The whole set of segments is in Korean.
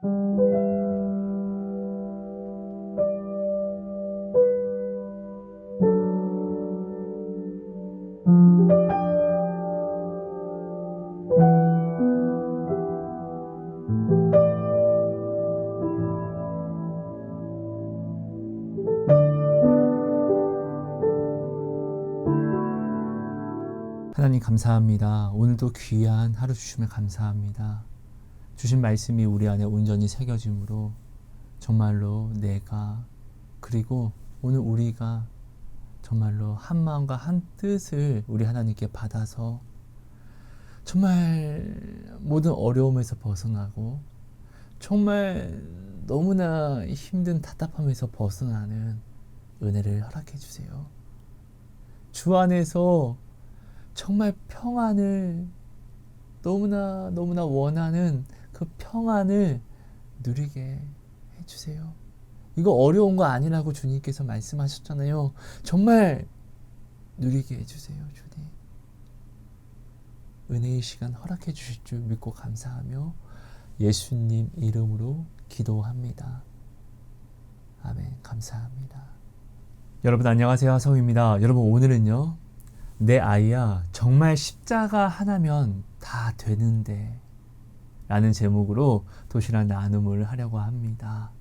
하나님 감사합니다. 오늘도 귀한 하루 주심을 감사합니다. 주신 말씀이 우리 안에 온전히 새겨짐으로 정말로 내가 그리고 오늘 우리가 정말로 한 마음과 한 뜻을 우리 하나님께 받아서 정말 모든 어려움에서 벗어나고 정말 너무나 힘든 답답함에서 벗어나는 은혜를 허락해 주세요. 주 안에서 정말 평안을 너무나 원하는 그 평안을 누리게 해주세요. 이거 어려운 거 아니라고 주님께서 말씀하셨잖아요. 정말 누리게 해주세요, 주님. 은혜의 시간 허락해 주실 줄 믿고 감사하며 예수님 이름으로 기도합니다. 아멘. 감사합니다. 여러분 안녕하세요. 하성입니다. 여러분 오늘은요. 내 아이야 정말 십자가 하나면 다 되는데 라는 제목으로 도시락 나눔을 하려고 합니다.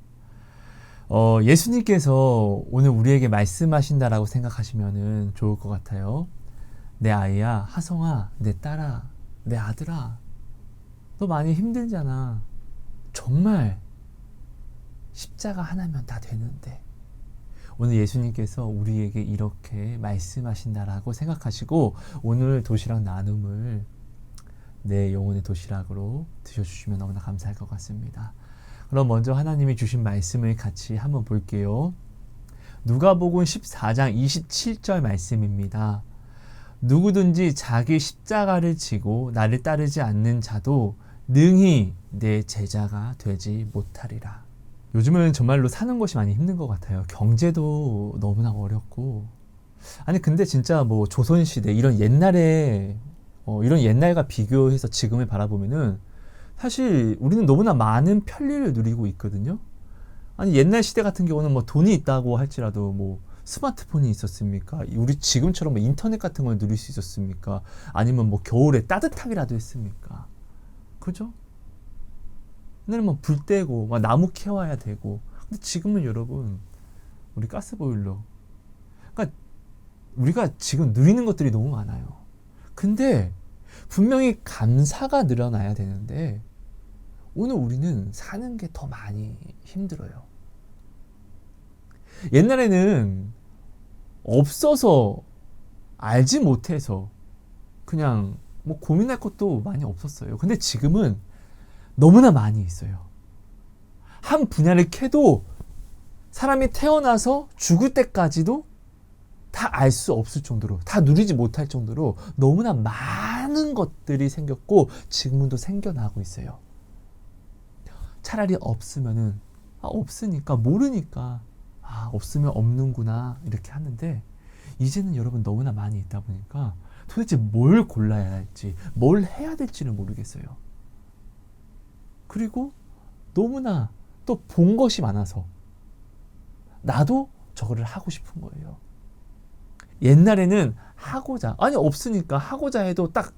예수님께서 오늘 우리에게 말씀하신다라고 생각하시면 좋을 것 같아요. 내 아이야, 하성아, 내 딸아, 내 아들아, 너 많이 힘들잖아. 정말 십자가 하나면 다 되는데 오늘 예수님께서 우리에게 이렇게 말씀하신다라고 생각하시고 오늘 도시락 나눔을 내 영혼의 도시락으로 드셔주시면 너무나 감사할 것 같습니다. 그럼 먼저 하나님이 주신 말씀을 같이 한번 볼게요. 누가복음 14장 27절 말씀입니다. 누구든지 자기 십자가를 지고 나를 따르지 않는 자도 능히 내 제자가 되지 못하리라. 요즘은 정말로 사는 것이 많이 힘든 것 같아요. 경제도 너무나 어렵고. 아니 근데 진짜 뭐 조선시대 이런 옛날에 이런 옛날과 비교해서 지금을 바라보면은 사실 우리는 너무나 많은 편리를 누리고 있거든요. 아니 옛날 시대 같은 경우는 뭐 돈이 있다고 할지라도 뭐 스마트폰이 있었습니까? 우리 지금처럼 뭐 인터넷 같은 걸 누릴 수 있었습니까? 아니면 뭐 겨울에 따뜻하기라도 했습니까? 그죠? 옛날에는 뭐 불 떼고 막 나무 캐와야 되고. 근데 지금은 여러분 우리 가스보일러, 그러니까 우리가 지금 누리는 것들이 너무 많아요. 근데 분명히 감사가 늘어나야 되는데 오늘 우리는 사는 게 더 많이 힘들어요. 옛날에는 없어서 알지 못해서 그냥 뭐 고민할 것도 많이 없었어요. 근데 지금은 너무나 많이 있어요. 한 분야를 캐도 사람이 태어나서 죽을 때까지도 다 알 수 없을 정도로, 다 누리지 못할 정도로 너무나 많은 것들이 생겼고 지금은 또 생겨나고 있어요. 차라리 없으면은 없으니까 모르니까 없으면 없는구나 이렇게 하는데 이제는 여러분 너무나 많이 있다 보니까 도대체 뭘 골라야 할지 뭘 해야 될지를 모르겠어요. 그리고 너무나 또 본 것이 많아서 나도 저거를 하고 싶은 거예요. 옛날에는 없으니까 하고자 해도 딱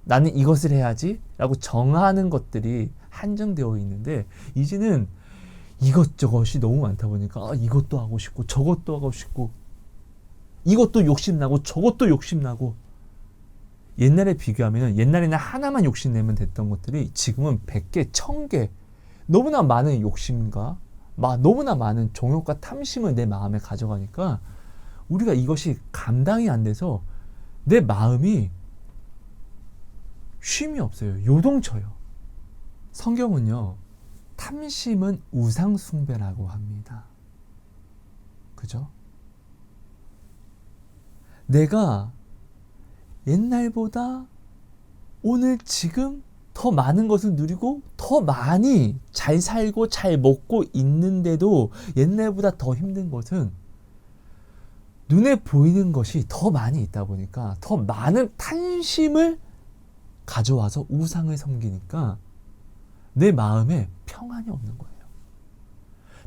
나는 이것을 해야지 라고 정하는 것들이 한정되어 있는데 이제는 이것저것이 너무 많다 보니까 이것도 하고 싶고 저것도 하고 싶고 이것도 욕심나고 저것도 욕심나고. 옛날에 비교하면 옛날에는 하나만 욕심내면 됐던 것들이 지금은 100개, 1000개 너무나 많은 욕심과 너무나 많은 정욕과 탐심을 내 마음에 가져가니까 우리가 이것이 감당이 안 돼서 내 마음이 쉼이 없어요. 요동쳐요. 성경은요, 탐심은 우상숭배라고 합니다. 그죠? 내가 옛날보다 오늘 지금 더 많은 것을 누리고 더 많이 잘 살고 잘 먹고 있는데도 옛날보다 더 힘든 것은 눈에 보이는 것이 더 많이 있다 보니까 더 많은 탐심을 가져와서 우상을 섬기니까 내 마음에 평안이 없는 거예요.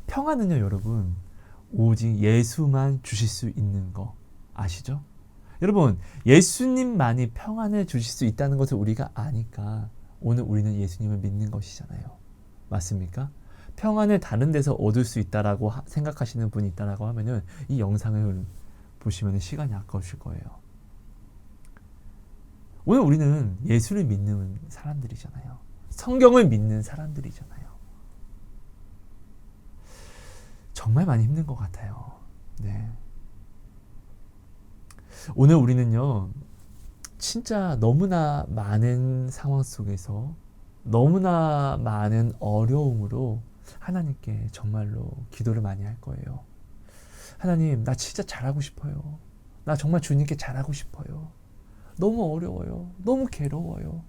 평안은요, 여러분, 오직 예수만 주실 수 있는 거 아시죠? 여러분, 예수님만이 평안을 주실 수 있다는 것을 우리가 아니까 오늘 우리는 예수님을 믿는 것이잖아요. 맞습니까? 평안을 다른 데서 얻을 수 있다라고 생각하시는 분이 있다라고 하면은 이 영상을 보시면 시간이 아까우실 거예요. 오늘 우리는 예수를 믿는 사람들이잖아요. 성경을 믿는 사람들이잖아요. 정말 많이 힘든 것 같아요. 네. 오늘 우리는요, 진짜 너무나 많은 상황 속에서 너무나 많은 어려움으로 하나님께 정말로 기도를 많이 할 거예요. 하나님, 나 진짜 잘하고 싶어요. 나 정말 주님께 잘하고 싶어요. 너무 어려워요. 너무 괴로워요.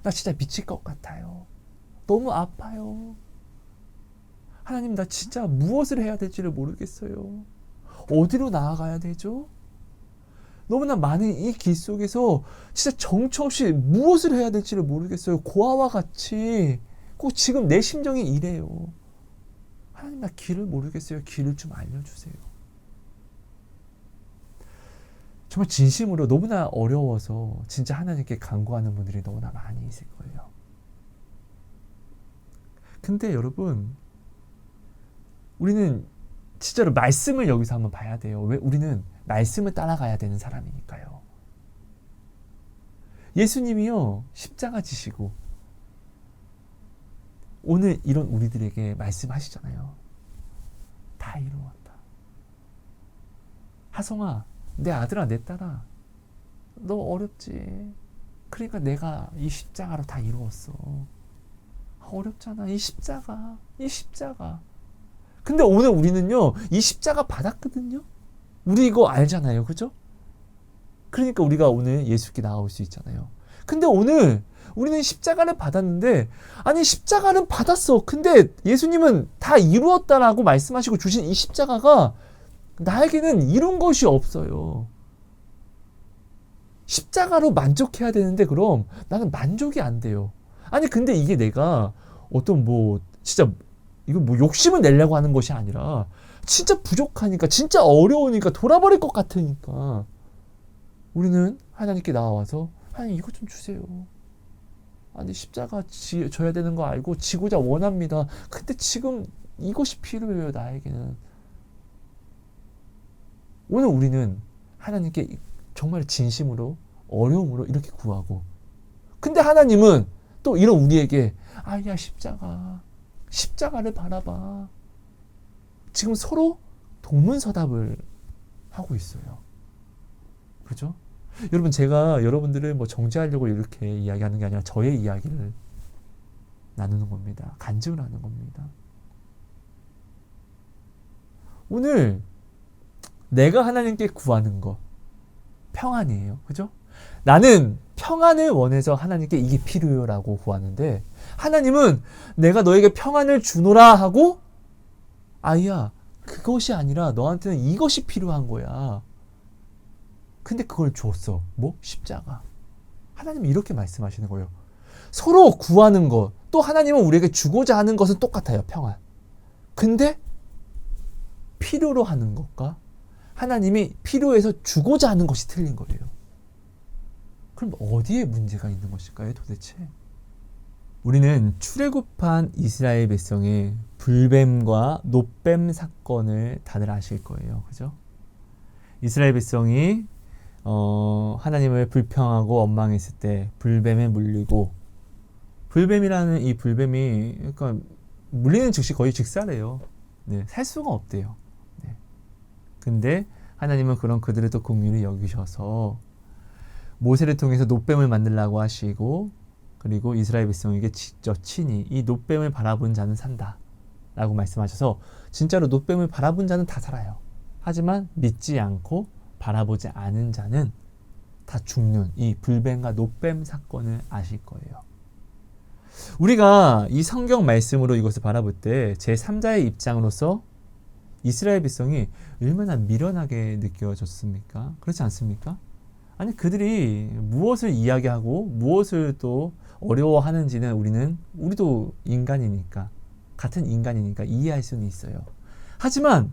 나 진짜 미칠 것 같아요. 너무 아파요. 하나님, 나 진짜 무엇을 해야 될지를 모르겠어요. 어디로 나아가야 되죠? 너무나 많은 이 길 속에서 진짜 정처 없이 무엇을 해야 될지를 모르겠어요. 고아와 같이 꼭 지금 내 심정이 이래요. 하나님, 나 길을 모르겠어요. 길을 좀 알려주세요. 정말 진심으로 너무나 어려워서 진짜 하나님께 간구하는 분들이 너무나 많이 있을 거예요. 근데 여러분, 우리는 진짜로 말씀을 여기서 한번 봐야 돼요. 왜? 우리는 말씀을 따라가야 되는 사람이니까요. 예수님이요, 십자가 지시고 오늘 이런 우리들에게 말씀하시잖아요. 다 이루었다. 하성아, 내 아들아, 내 딸아, 너 어렵지. 그러니까 내가 이 십자가로 다 이루었어. 어렵잖아, 이 십자가. 근데 오늘 우리는요, 이 십자가 받았거든요. 우리 이거 알잖아요, 그죠? 그러니까 우리가 오늘 예수께 나아올 수 있잖아요. 근데 오늘 우리는 십자가를 받았는데, 아니 십자가는 받았어. 근데 예수님은 다 이루었다라고 말씀하시고 주신 이 십자가가 나에게는 이룬 것이 없어요. 십자가로 만족해야 되는데 그럼 나는 만족이 안 돼요. 아니 근데 이게 내가 어떤 진짜 이거 욕심을 내려고 하는 것이 아니라 진짜 부족하니까, 진짜 어려우니까, 돌아버릴 것 같으니까 우리는 하나님께 나와서 하나님 이것 좀 주세요. 아니 십자가 져야 되는 거 알고 지고자 원합니다. 근데 지금 이것이 필요해요, 나에게는. 오늘 우리는 하나님께 정말 진심으로 어려움으로 이렇게 구하고, 근데 하나님은 또 이런 우리에게 야 십자가를 바라봐. 지금 서로 동문서답을 하고 있어요. 그죠? 여러분, 제가 여러분들을 정죄하려고 이렇게 이야기하는 게 아니라 저의 이야기를 나누는 겁니다. 간증을 하는 겁니다. 오늘 내가 하나님께 구하는 거 평안이에요. 그죠? 나는 평안을 원해서 하나님께 이게 필요해요라고 구하는데, 하나님은 내가 너에게 평안을 주노라 하고, 아이야, 그것이 아니라 너한테는 이것이 필요한 거야. 근데 그걸 줬어. 십자가. 하나님은 이렇게 말씀하시는 거예요. 서로 구하는 것, 또 하나님은 우리에게 주고자 하는 것은 똑같아요. 평안. 근데 필요로 하는 것과 하나님이 필요해서 주고자 하는 것이 틀린 거예요. 그럼 어디에 문제가 있는 것일까요, 도대체? 우리는 출애굽한 이스라엘 백성의 불뱀과 놋뱀 사건을 다들 아실 거예요. 그죠? 이스라엘 백성이 하나님을 불평하고 원망했을 때 불뱀에 물리고, 불뱀이라는 이 불뱀이 그러니까 물리는 즉시 거의 직사래요. 네, 살 수가 없대요. 네. 근데 하나님은 그런 그들을 또 긍휼히 여기셔서 모세를 통해서 놋뱀을 만들라고 하시고, 그리고 이스라엘 백성에게 직접 친히 이 놋뱀을 바라본 자는 산다 라고 말씀하셔서, 진짜로 놋뱀을 바라본 자는 다 살아요. 하지만 믿지 않고 바라보지 않은 자는 다 죽는 이 불뱀과 놋뱀 사건을 아실 거예요. 우리가 이 성경 말씀으로 이것을 바라볼 때 제3자의 입장으로서 이스라엘 백성이 얼마나 미련하게 느껴졌습니까? 그렇지 않습니까? 아니 그들이 무엇을 이야기하고 무엇을 또 어려워하는지는 우리도 인간이니까 같은 인간이니까 이해할 수는 있어요. 하지만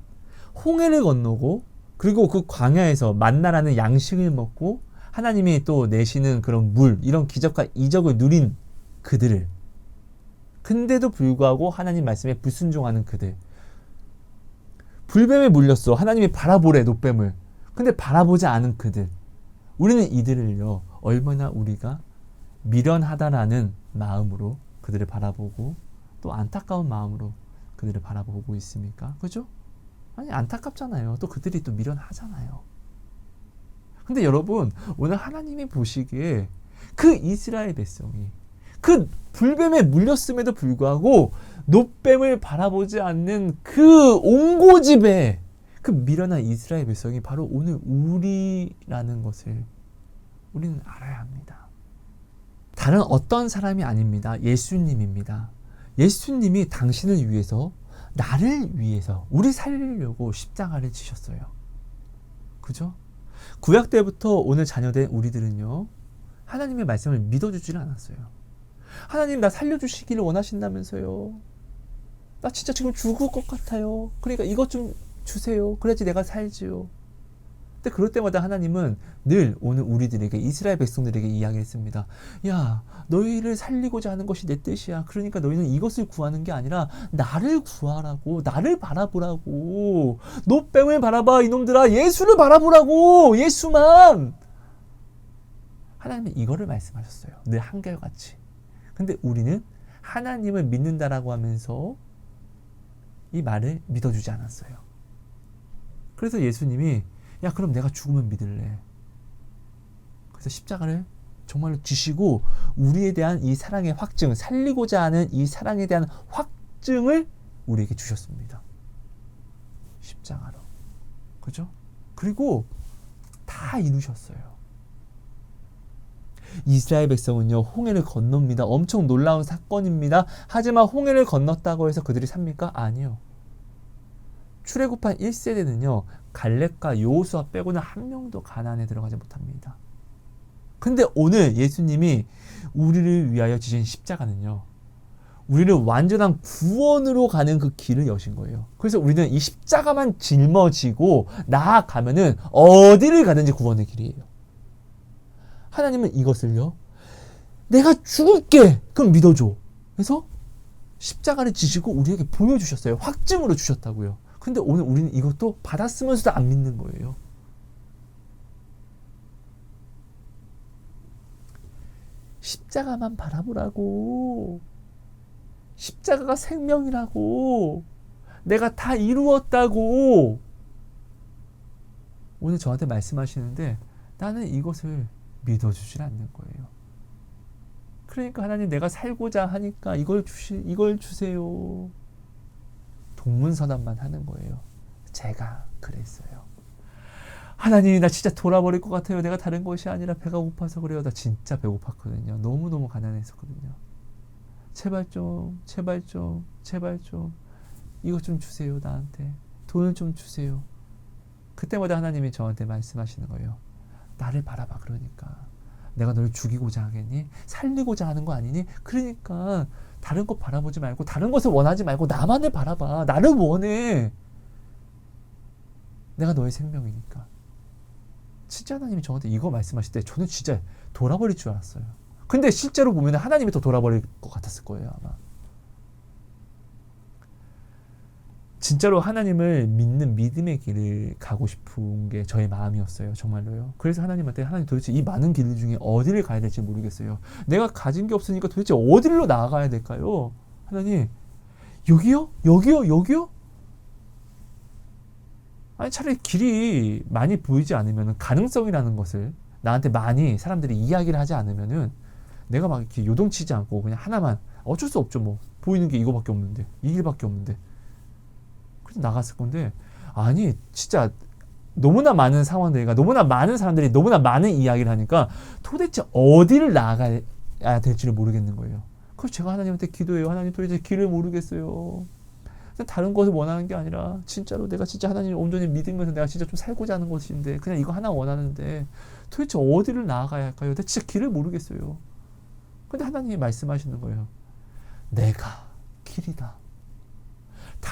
홍해를 건너고 그리고 그 광야에서 만나라는 양식을 먹고 하나님이 또 내시는 그런 물, 이런 기적과 이적을 누린 그들을, 근데도 불구하고 하나님 말씀에 불순종하는 그들, 불뱀에 물렸어. 하나님이 바라보래, 놋뱀을. 근데 바라보지 않은 그들, 우리는 이들을요 얼마나 우리가 미련하다라는 마음으로 그들을 바라보고 또 안타까운 마음으로 그들을 바라보고 있습니까? 그죠? 아니, 안타깝잖아요. 또 그들이 또 미련하잖아요. 근데 여러분, 오늘 하나님이 보시기에 그 이스라엘 백성이 그 불뱀에 물렸음에도 불구하고 놋뱀을 바라보지 않는 그 옹고집에 그 미련한 이스라엘 백성이 바로 오늘 우리라는 것을 우리는 알아야 합니다. 다른 어떤 사람이 아닙니다. 예수님입니다. 예수님이 당신을 위해서, 나를 위해서, 우리 살리려고 십자가를 지셨어요. 그죠? 구약 때부터 오늘 자녀된 우리들은요, 하나님의 말씀을 믿어주질 않았어요. 하나님, 나 살려주시기를 원하신다면서요. 나 진짜 지금 죽을 것 같아요. 그러니까 이것 좀 주세요. 그래야지 내가 살지요. 근데 그럴 때마다 하나님은 늘 오늘 우리들에게, 이스라엘 백성들에게 이야기했습니다. 야, 너희를 살리고자 하는 것이 내 뜻이야. 그러니까 너희는 이것을 구하는 게 아니라 나를 구하라고, 나를 바라보라고. 놋뱀을 바라봐, 이놈들아. 예수를 바라보라고. 예수만. 하나님은 이거를 말씀하셨어요. 늘 한결같이. 근데 우리는 하나님을 믿는다라고 하면서 이 말을 믿어주지 않았어요. 그래서 예수님이, 야, 그럼 내가 죽으면 믿을래. 그래서 십자가를 정말로 지시고 우리에 대한 이 사랑의 확증, 살리고자 하는 이 사랑에 대한 확증을 우리에게 주셨습니다. 십자가로. 그죠? 그리고 다 이루셨어요. 이스라엘 백성은요, 홍해를 건넙니다. 엄청 놀라운 사건입니다. 하지만 홍해를 건넜다고 해서 그들이 삽니까? 아니요. 출애굽한 1세대는요 갈렙과 여호수아 빼고는 한 명도 가나안에 들어가지 못합니다. 근데 오늘 예수님이 우리를 위하여 지신 십자가는요, 우리를 완전한 구원으로 가는 그 길을 여신 거예요. 그래서 우리는 이 십자가만 짊어지고 나아가면은 어디를 가든지 구원의 길이에요. 하나님은 이것을요, 내가 죽을게, 그럼 믿어줘. 그래서 십자가를 지시고 우리에게 보여주셨어요. 확증으로 주셨다고요. 근데 오늘 우리는 이것도 받았으면서도 안 믿는 거예요. 십자가만 바라보라고. 십자가가 생명이라고. 내가 다 이루었다고. 오늘 저한테 말씀하시는데 나는 이것을 믿어주질 않는 거예요. 그러니까 하나님, 내가 살고자 하니까 이걸 주세요. 동문서답만 하는 거예요. 제가 그랬어요. 하나님, 나 진짜 돌아버릴 것 같아요. 내가 다른 것이 아니라 배가 고파서 그래요. 나 진짜 배고팠거든요. 너무너무 가난했었거든요. 제발 좀, 제발 좀, 제발 좀 이것 좀 주세요. 나한테 돈을 좀 주세요. 그때마다 하나님이 저한테 말씀하시는 거예요. 나를 바라봐. 그러니까 내가 너를 죽이고자 하겠니? 살리고자 하는 거 아니니? 그러니까 다른 것 바라보지 말고, 다른 것을 원하지 말고 나만을 바라봐. 나를 원해. 내가 너의 생명이니까. 진짜 하나님이 저한테 이거 말씀하실 때 저는 진짜 돌아버릴 줄 알았어요. 근데 실제로 보면 하나님이 더 돌아버릴 것 같았을 거예요, 아마. 진짜로 하나님을 믿는 믿음의 길을 가고 싶은 게 저의 마음이었어요. 정말로요. 그래서 하나님한테, 하나님, 도대체 이 많은 길 중에 어디를 가야 될지 모르겠어요. 내가 가진 게 없으니까 도대체 어디로 나아가야 될까요? 하나님, 여기요? 여기요? 여기요? 아니, 차라리 길이 많이 보이지 않으면, 가능성이라는 것을 나한테 많이 사람들이 이야기를 하지 않으면은 내가 막 이렇게 요동치지 않고 그냥 하나만, 어쩔 수 없죠. 뭐 보이는 게 이거밖에 없는데, 이 길밖에 없는데 나갔을 건데, 아니 진짜 너무나 많은 상황들과 너무나 많은 사람들이 너무나 많은 이야기를 하니까 도대체 어디를 나아가야 될지를 모르겠는 거예요. 그래서 제가 하나님한테 기도해요. 하나님, 도대체 길을 모르겠어요. 다른 것을 원하는 게 아니라 진짜로 내가 진짜 하나님을 온전히 믿으면서 내가 진짜 좀 살고자 하는 것인데, 그냥 이거 하나 원하는데 도대체 어디를 나아가야 할까요? 내가 진짜 길을 모르겠어요. 근데 하나님이 말씀하시는 거예요. 내가 길이다.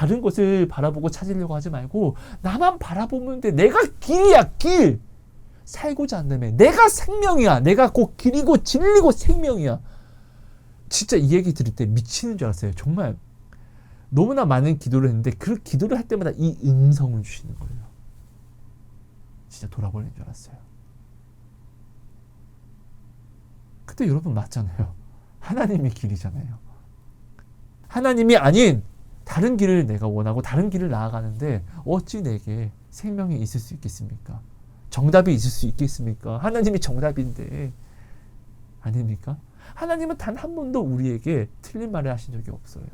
다른 것을 바라보고 찾으려고 하지 말고 나만 바라보면 돼. 내가 길이야, 길. 살고자 한다며. 내가 생명이야. 내가 곧 길이고 진리고 생명이야. 진짜 이 얘기 들을 때 미치는 줄 알았어요. 정말 너무나 많은 기도를 했는데 그 기도를 할 때마다 이 음성을 주시는 거예요. 진짜 돌아버리는 줄 알았어요. 근데 여러분 맞잖아요. 하나님이 길이잖아요. 하나님이 아닌 다른 길을 내가 원하고 다른 길을 나아가는데 어찌 내게 생명이 있을 수 있겠습니까? 정답이 있을 수 있겠습니까? 하나님이 정답인데 아닙니까? 하나님은 단 한 번도 우리에게 틀린 말을 하신 적이 없어요.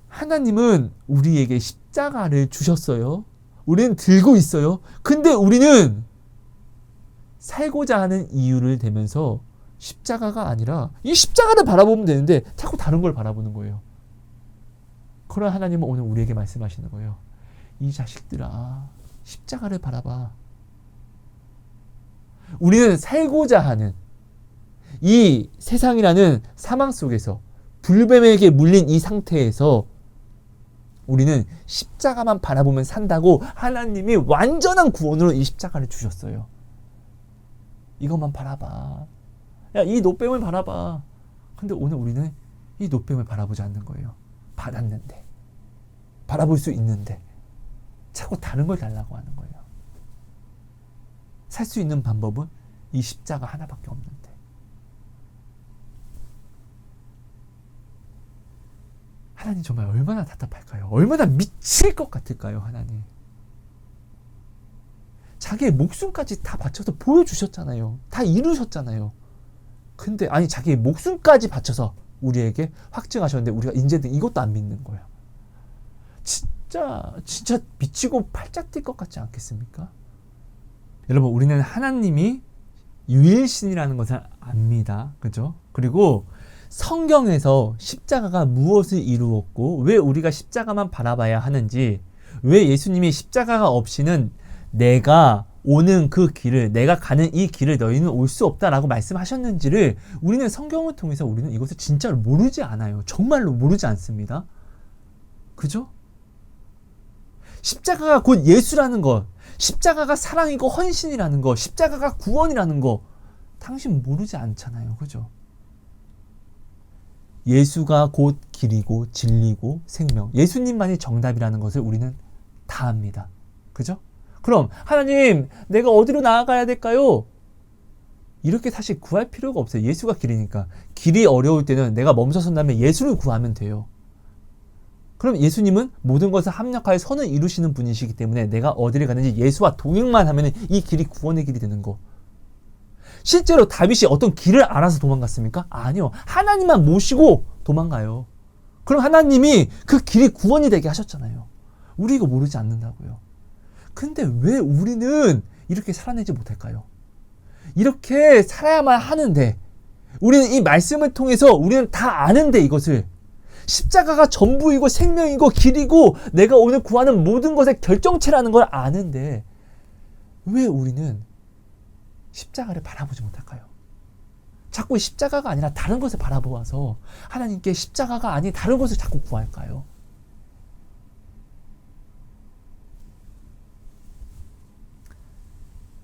하나님은 우리에게 십자가를 주셨어요. 우리는 들고 있어요. 근데 우리는 살고자 하는 이유를 대면서 십자가가 아니라 이 십자가를 바라보면 되는데 자꾸 다른 걸 바라보는 거예요. 그러나 하나님은 오늘 우리에게 말씀하시는 거예요. 이 자식들아, 십자가를 바라봐. 우리는 살고자 하는 이 세상이라는 사망 속에서 불뱀에게 물린 이 상태에서 우리는 십자가만 바라보면 산다고 하나님이 완전한 구원으로 이 십자가를 주셨어요. 이것만 바라봐. 야, 이 노뱀을 바라봐. 근데 오늘 우리는 이 노뱀을 바라보지 않는 거예요. 받았는데. 바라볼 수 있는데. 자꾸 다른 걸 달라고 하는 거예요. 살 수 있는 방법은 이 십자가 하나밖에 없는데. 하나님 정말 얼마나 답답할까요? 얼마나 미칠 것 같을까요, 하나님? 자기의 목숨까지 다 바쳐서 보여주셨잖아요. 다 이루셨잖아요. 근데 아니 자기의 목숨까지 바쳐서 우리에게 확증하셨는데 우리가 이제는 이것도 안 믿는 거야. 진짜 미치고 팔짝 뛸 것 같지 않겠습니까? 여러분, 우리는 하나님이 유일신이라는 것을 압니다. 그죠? 그리고 성경에서 십자가가 무엇을 이루었고 왜 우리가 십자가만 바라봐야 하는지, 왜 예수님이 십자가가 없이는 내가 오는 그 길을, 내가 가는 이 길을 너희는 올 수 없다라고 말씀하셨는지를 우리는 성경을 통해서 우리는 이것을 진짜로 모르지 않아요. 정말로 모르지 않습니다. 그죠? 십자가가 곧 예수라는 것, 십자가가 사랑이고 헌신이라는 것, 십자가가 구원이라는 것 당신 모르지 않잖아요. 그죠? 예수가 곧 길이고 진리고 생명, 예수님만이 정답이라는 것을 우리는 다 압니다. 그죠? 그럼 하나님, 내가 어디로 나아가야 될까요? 이렇게 사실 구할 필요가 없어요. 예수가 길이니까. 길이 어려울 때는 내가 멈춰선 다음에 예수를 구하면 돼요. 그럼 예수님은 모든 것을 합력하여 선을 이루시는 분이시기 때문에 내가 어디를 가는지 예수와 동행만 하면 이 길이 구원의 길이 되는 거. 실제로 다윗이 어떤 길을 알아서 도망갔습니까? 아니요. 하나님만 모시고 도망가요. 그럼 하나님이 그 길이 구원이 되게 하셨잖아요. 우리 이거 모르지 않는다고요. 근데 왜 우리는 이렇게 살아내지 못할까요? 이렇게 살아야만 하는데, 우리는 이 말씀을 통해서 우리는 다 아는데, 이것을 십자가가 전부이고 생명이고 길이고 내가 오늘 구하는 모든 것의 결정체라는 걸 아는데 왜 우리는 십자가를 바라보지 못할까요? 자꾸 십자가가 아니라 다른 것을 바라보아서 하나님께 십자가가 아닌 다른 것을 자꾸 구할까요?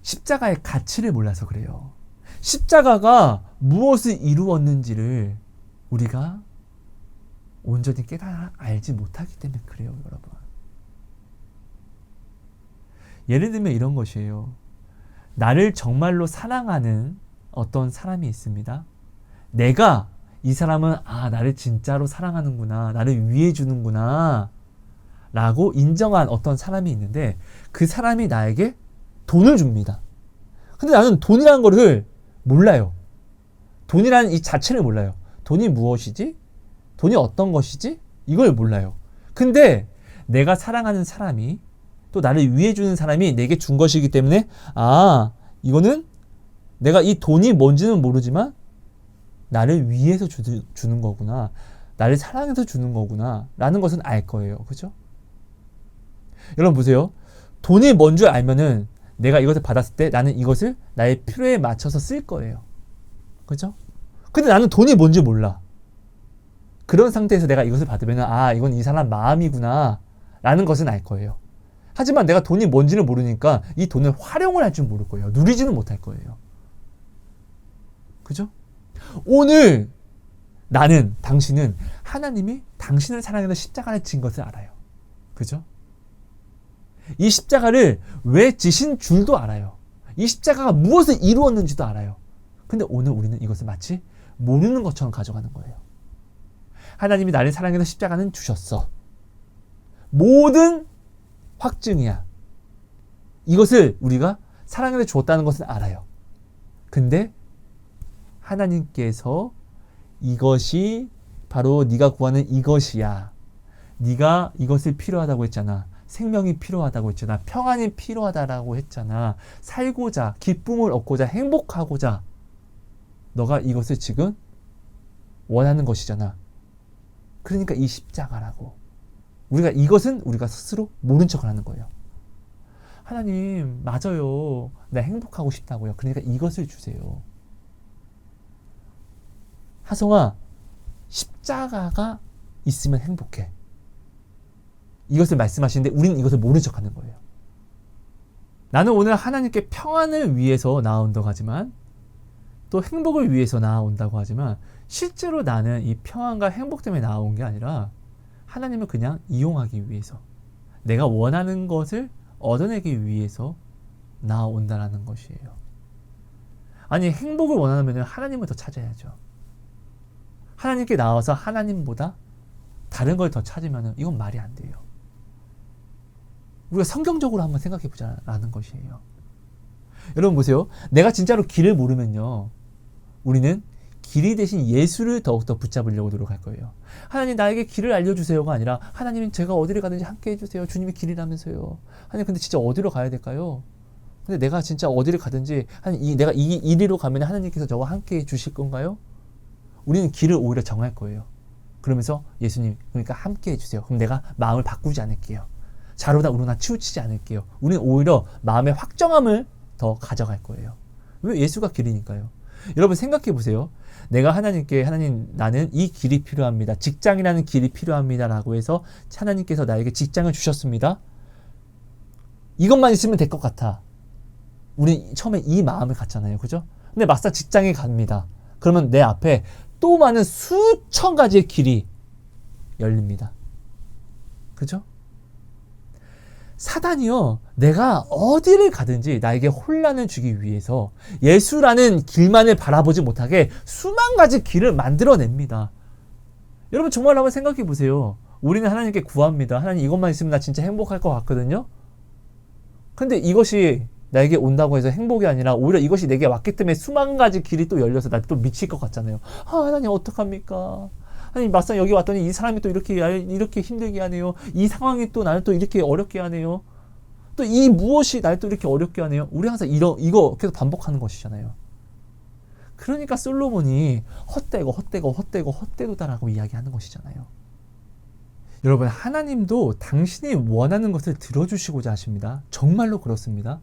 십자가의 가치를 몰라서 그래요. 십자가가 무엇을 이루었는지를 우리가 온전히 깨달아 알지 못하기 때문에 그래요, 여러분. 예를 들면 이런 것이에요. 나를 정말로 사랑하는 어떤 사람이 있습니다. 내가 이 사람은 나를 진짜로 사랑하는구나, 나를 위해 주는구나 라고 인정한 어떤 사람이 있는데 그 사람이 나에게 돈을 줍니다. 근데 나는 돈이라는 거를 몰라요. 돈이라는 이 자체를 몰라요. 돈이 무엇이지? 돈이 어떤 것이지? 이걸 몰라요. 근데 내가 사랑하는 사람이, 또 나를 위해 주는 사람이 내게 준 것이기 때문에 이거는 내가 이 돈이 뭔지는 모르지만 나를 위해서 주는 거구나, 나를 사랑해서 주는 거구나 라는 것은 알 거예요. 그죠? 여러분 보세요. 돈이 뭔 줄 알면은 내가 이것을 받았을 때 나는 이것을 나의 필요에 맞춰서 쓸 거예요. 그죠? 근데 나는 돈이 뭔지 몰라. 그런 상태에서 내가 이것을 받으면 이건 이 사람 마음이구나 라는 것은 알 거예요. 하지만 내가 돈이 뭔지를 모르니까 이 돈을 활용을 할 줄 모를 거예요. 누리지는 못할 거예요. 그죠? 오늘 당신은 하나님이 당신을 사랑해서 십자가를 진 것을 알아요. 그죠? 이 십자가를 왜 지신 줄도 알아요. 이 십자가가 무엇을 이루었는지도 알아요. 근데 오늘 우리는 이것을 마치 모르는 것처럼 가져가는 거예요. 하나님이 나를 사랑해서 십자가는 주셨어. 모든 확증이야. 이것을 우리가 사랑해서 주었다는 것은 알아요. 근데 하나님께서 이것이 바로 네가 구하는 이것이야. 네가 이것을 필요하다고 했잖아. 생명이 필요하다고 했잖아. 평안이 필요하다라고 했잖아. 살고자, 기쁨을 얻고자, 행복하고자 너가 이것을 지금 원하는 것이잖아. 그러니까 이 십자가라고. 이것은 우리가 스스로 모른 척을 하는 거예요. 하나님, 맞아요. 나 행복하고 싶다고요. 그러니까 이것을 주세요. 하성아, 십자가가 있으면 행복해. 이것을 말씀하시는데 우리는 이것을 모른 척 하는 거예요. 나는 오늘 하나님께 평안을 위해서 나아온다고 하지만 또 행복을 위해서 나아온다고 하지만 실제로 나는 이 평안과 행복 때문에 나아온 게 아니라 하나님을 그냥 이용하기 위해서 내가 원하는 것을 얻어내기 위해서 나아온다라는 것이에요. 아니, 행복을 원하면 하나님을 더 찾아야죠. 하나님께 나와서 하나님보다 다른 걸 더 찾으면 이건 말이 안 돼요. 우리가 성경적으로 한번 생각해 보자라는 것이에요. 여러분 보세요. 내가 진짜로 길을 모르면요. 우리는 길이 대신 예수를 더욱더 붙잡으려고 노력할 거예요. 하나님, 나에게 길을 알려주세요가 아니라 하나님, 제가 어디를 가든지 함께 해주세요. 주님이 길이라면서요. 하나님, 근데 진짜 어디로 가야 될까요? 근데 내가 진짜 어디를 가든지 내가 이리로 가면 하나님께서 저와 함께 해주실 건가요? 우리는 길을 오히려 정할 거예요. 그러면서 예수님, 그러니까 함께 해주세요. 그럼 내가 마음을 바꾸지 않을게요. 좌로나 우로나 치우치지 않을게요. 우리는 오히려 마음의 확정함을 더 가져갈 거예요. 왜? 예수가 길이니까요. 여러분 생각해 보세요. 내가 하나님께, 하나님, 나는 이 길이 필요합니다. 직장이라는 길이 필요합니다. 라고 해서 하나님께서 나에게 직장을 주셨습니다. 이것만 있으면 될 것 같아. 우리 처음에 이 마음을 갖잖아요. 그죠? 근데 막상 직장에 갑니다. 그러면 내 앞에 또 많은 수천 가지의 길이 열립니다. 그죠? 사단이요, 내가 어디를 가든지 나에게 혼란을 주기 위해서 예수라는 길만을 바라보지 못하게 수만 가지 길을 만들어냅니다. 여러분 정말 한번 생각해 보세요. 우리는 하나님께 구합니다. 하나님, 이것만 있으면 나 진짜 행복할 것 같거든요. 근데 이것이 나에게 온다고 해서 행복이 아니라 오히려 이것이 내게 왔기 때문에 수만 가지 길이 또 열려서 나 또 미칠 것 같잖아요. 하나님, 어떡합니까? 아니, 막상 여기 왔더니 이 사람이 또 이렇게 힘들게 하네요. 이 상황이 또 나를 또 이렇게 어렵게 하네요. 또 이 무엇이 나를 또 이렇게 어렵게 하네요. 우리 항상 이거 계속 반복하는 것이잖아요. 그러니까 솔로몬이 헛되고다라고 이야기하는 것이잖아요. 여러분, 하나님도 당신이 원하는 것을 들어주시고자 하십니다. 정말로 그렇습니다.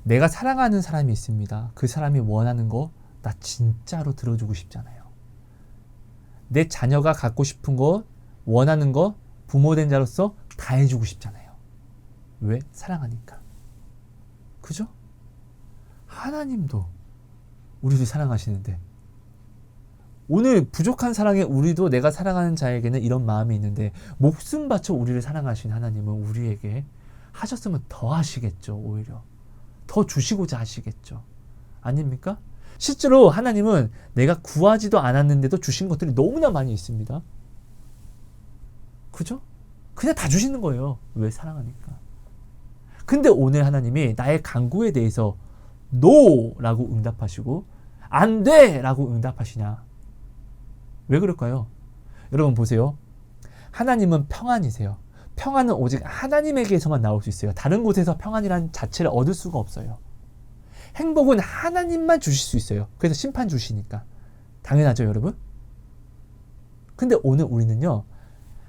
내가 사랑하는 사람이 있습니다. 그 사람이 원하는 거 나 진짜로 들어주고 싶잖아요. 내 자녀가 갖고 싶은 것, 원하는 것, 부모된 자로서 다 해주고 싶잖아요. 왜? 사랑하니까. 그죠? 하나님도 우리를 사랑하시는데 오늘 부족한 사랑에 우리도 내가 사랑하는 자에게는 이런 마음이 있는데 목숨 바쳐 우리를 사랑하신 하나님은 우리에게 하셨으면 더 하시겠죠. 오히려 더 주시고자 하시겠죠. 아닙니까? 실제로 하나님은 내가 구하지도 않았는데도 주신 것들이 너무나 많이 있습니다. 그죠? 그냥 다 주시는 거예요. 왜? 사랑하니까. 근데 오늘 하나님이 나의 간구에 대해서 NO라고 응답하시고 안 돼! 라고 응답하시냐? 왜 그럴까요? 여러분 보세요. 하나님은 평안이세요. 평안은 오직 하나님에게서만 나올 수 있어요. 다른 곳에서 평안이란 자체를 얻을 수가 없어요. 행복은 하나님만 주실 수 있어요. 그래서 심판 주시니까. 당연하죠, 여러분? 근데 오늘 우리는요,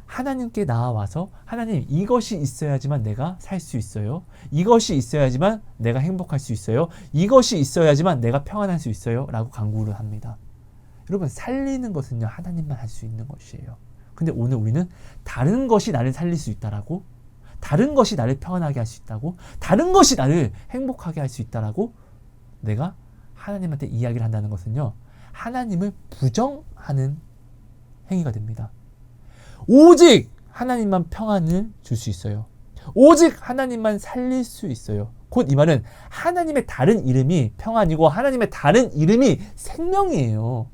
하나님께 나와서 하나님, 이것이 있어야지만 내가 살 수 있어요. 이것이 있어야지만 내가 행복할 수 있어요. 이것이 있어야지만 내가 평안할 수 있어요. 라고 간구를 합니다. 여러분, 살리는 것은요, 하나님만 할 수 있는 것이에요. 근데 오늘 우리는 다른 것이 나를 살릴 수 있다라고, 다른 것이 나를 평안하게 할 수 있다고, 다른 것이 나를 행복하게 할 수 있다라고 내가 하나님한테 이야기를 한다는 것은요, 하나님을 부정하는 행위가 됩니다. 오직 하나님만 평안을 줄 수 있어요. 오직 하나님만 살릴 수 있어요. 곧 이 말은 하나님의 다른 이름이 평안이고 하나님의 다른 이름이 생명이에요.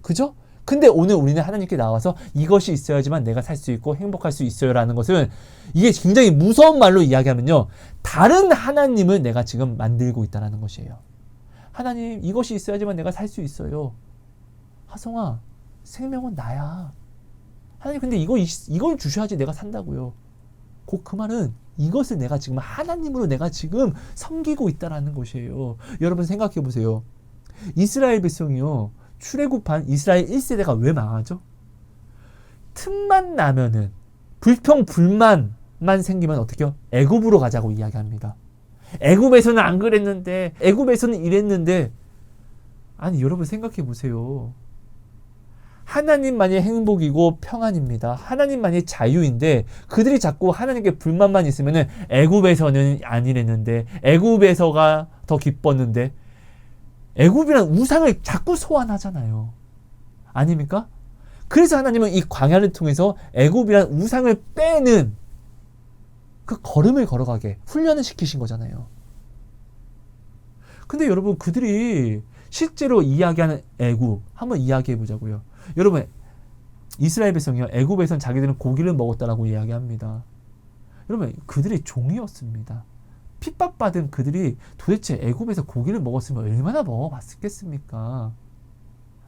그죠? 근데 오늘 우리는 하나님께 나와서 이것이 있어야지만 내가 살 수 있고 행복할 수 있어요 라는 것은, 이게 굉장히 무서운 말로 이야기하면요, 다른 하나님을 내가 지금 만들고 있다는 것이에요. 하나님, 이것이 있어야지만 내가 살 수 있어요. 하성아, 생명은 나야. 하나님, 근데 이걸 주셔야지 내가 산다고요. 곧 그 말은 이것을 내가 지금 하나님으로 내가 지금 섬기고 있다라는 것이에요. 여러분 생각해 보세요. 이스라엘 백성이요, 출애굽한 이스라엘 1세대가 왜 망하죠? 틈만 나면은, 불평불만만 생기면 어떻게요? 애굽으로 가자고 이야기합니다. 애굽에서는 안 그랬는데, 애굽에서는 이랬는데. 아니, 여러분 생각해 보세요. 하나님만이 행복이고 평안입니다. 하나님만이 자유인데 그들이 자꾸 하나님께 불만만 있으면은 애굽에서는 안 이랬는데, 애굽에서가 더 기뻤는데, 애굽이란 우상을 자꾸 소환하잖아요. 아닙니까? 그래서 하나님은 이 광야를 통해서 애굽이란 우상을 빼는 그 걸음을 걸어가게 훈련을 시키신 거잖아요. 근데 여러분, 그들이 실제로 이야기하는 애굽 한번 이야기해 보자고요. 여러분, 이스라엘 백성이요, 애굽에선 자기들은 고기를 먹었다라고 이야기합니다. 여러분, 그들이 종이었습니다. 핍박받은 그들이 도대체 애굽에서 고기를 먹었으면 얼마나 먹어봤겠습니까?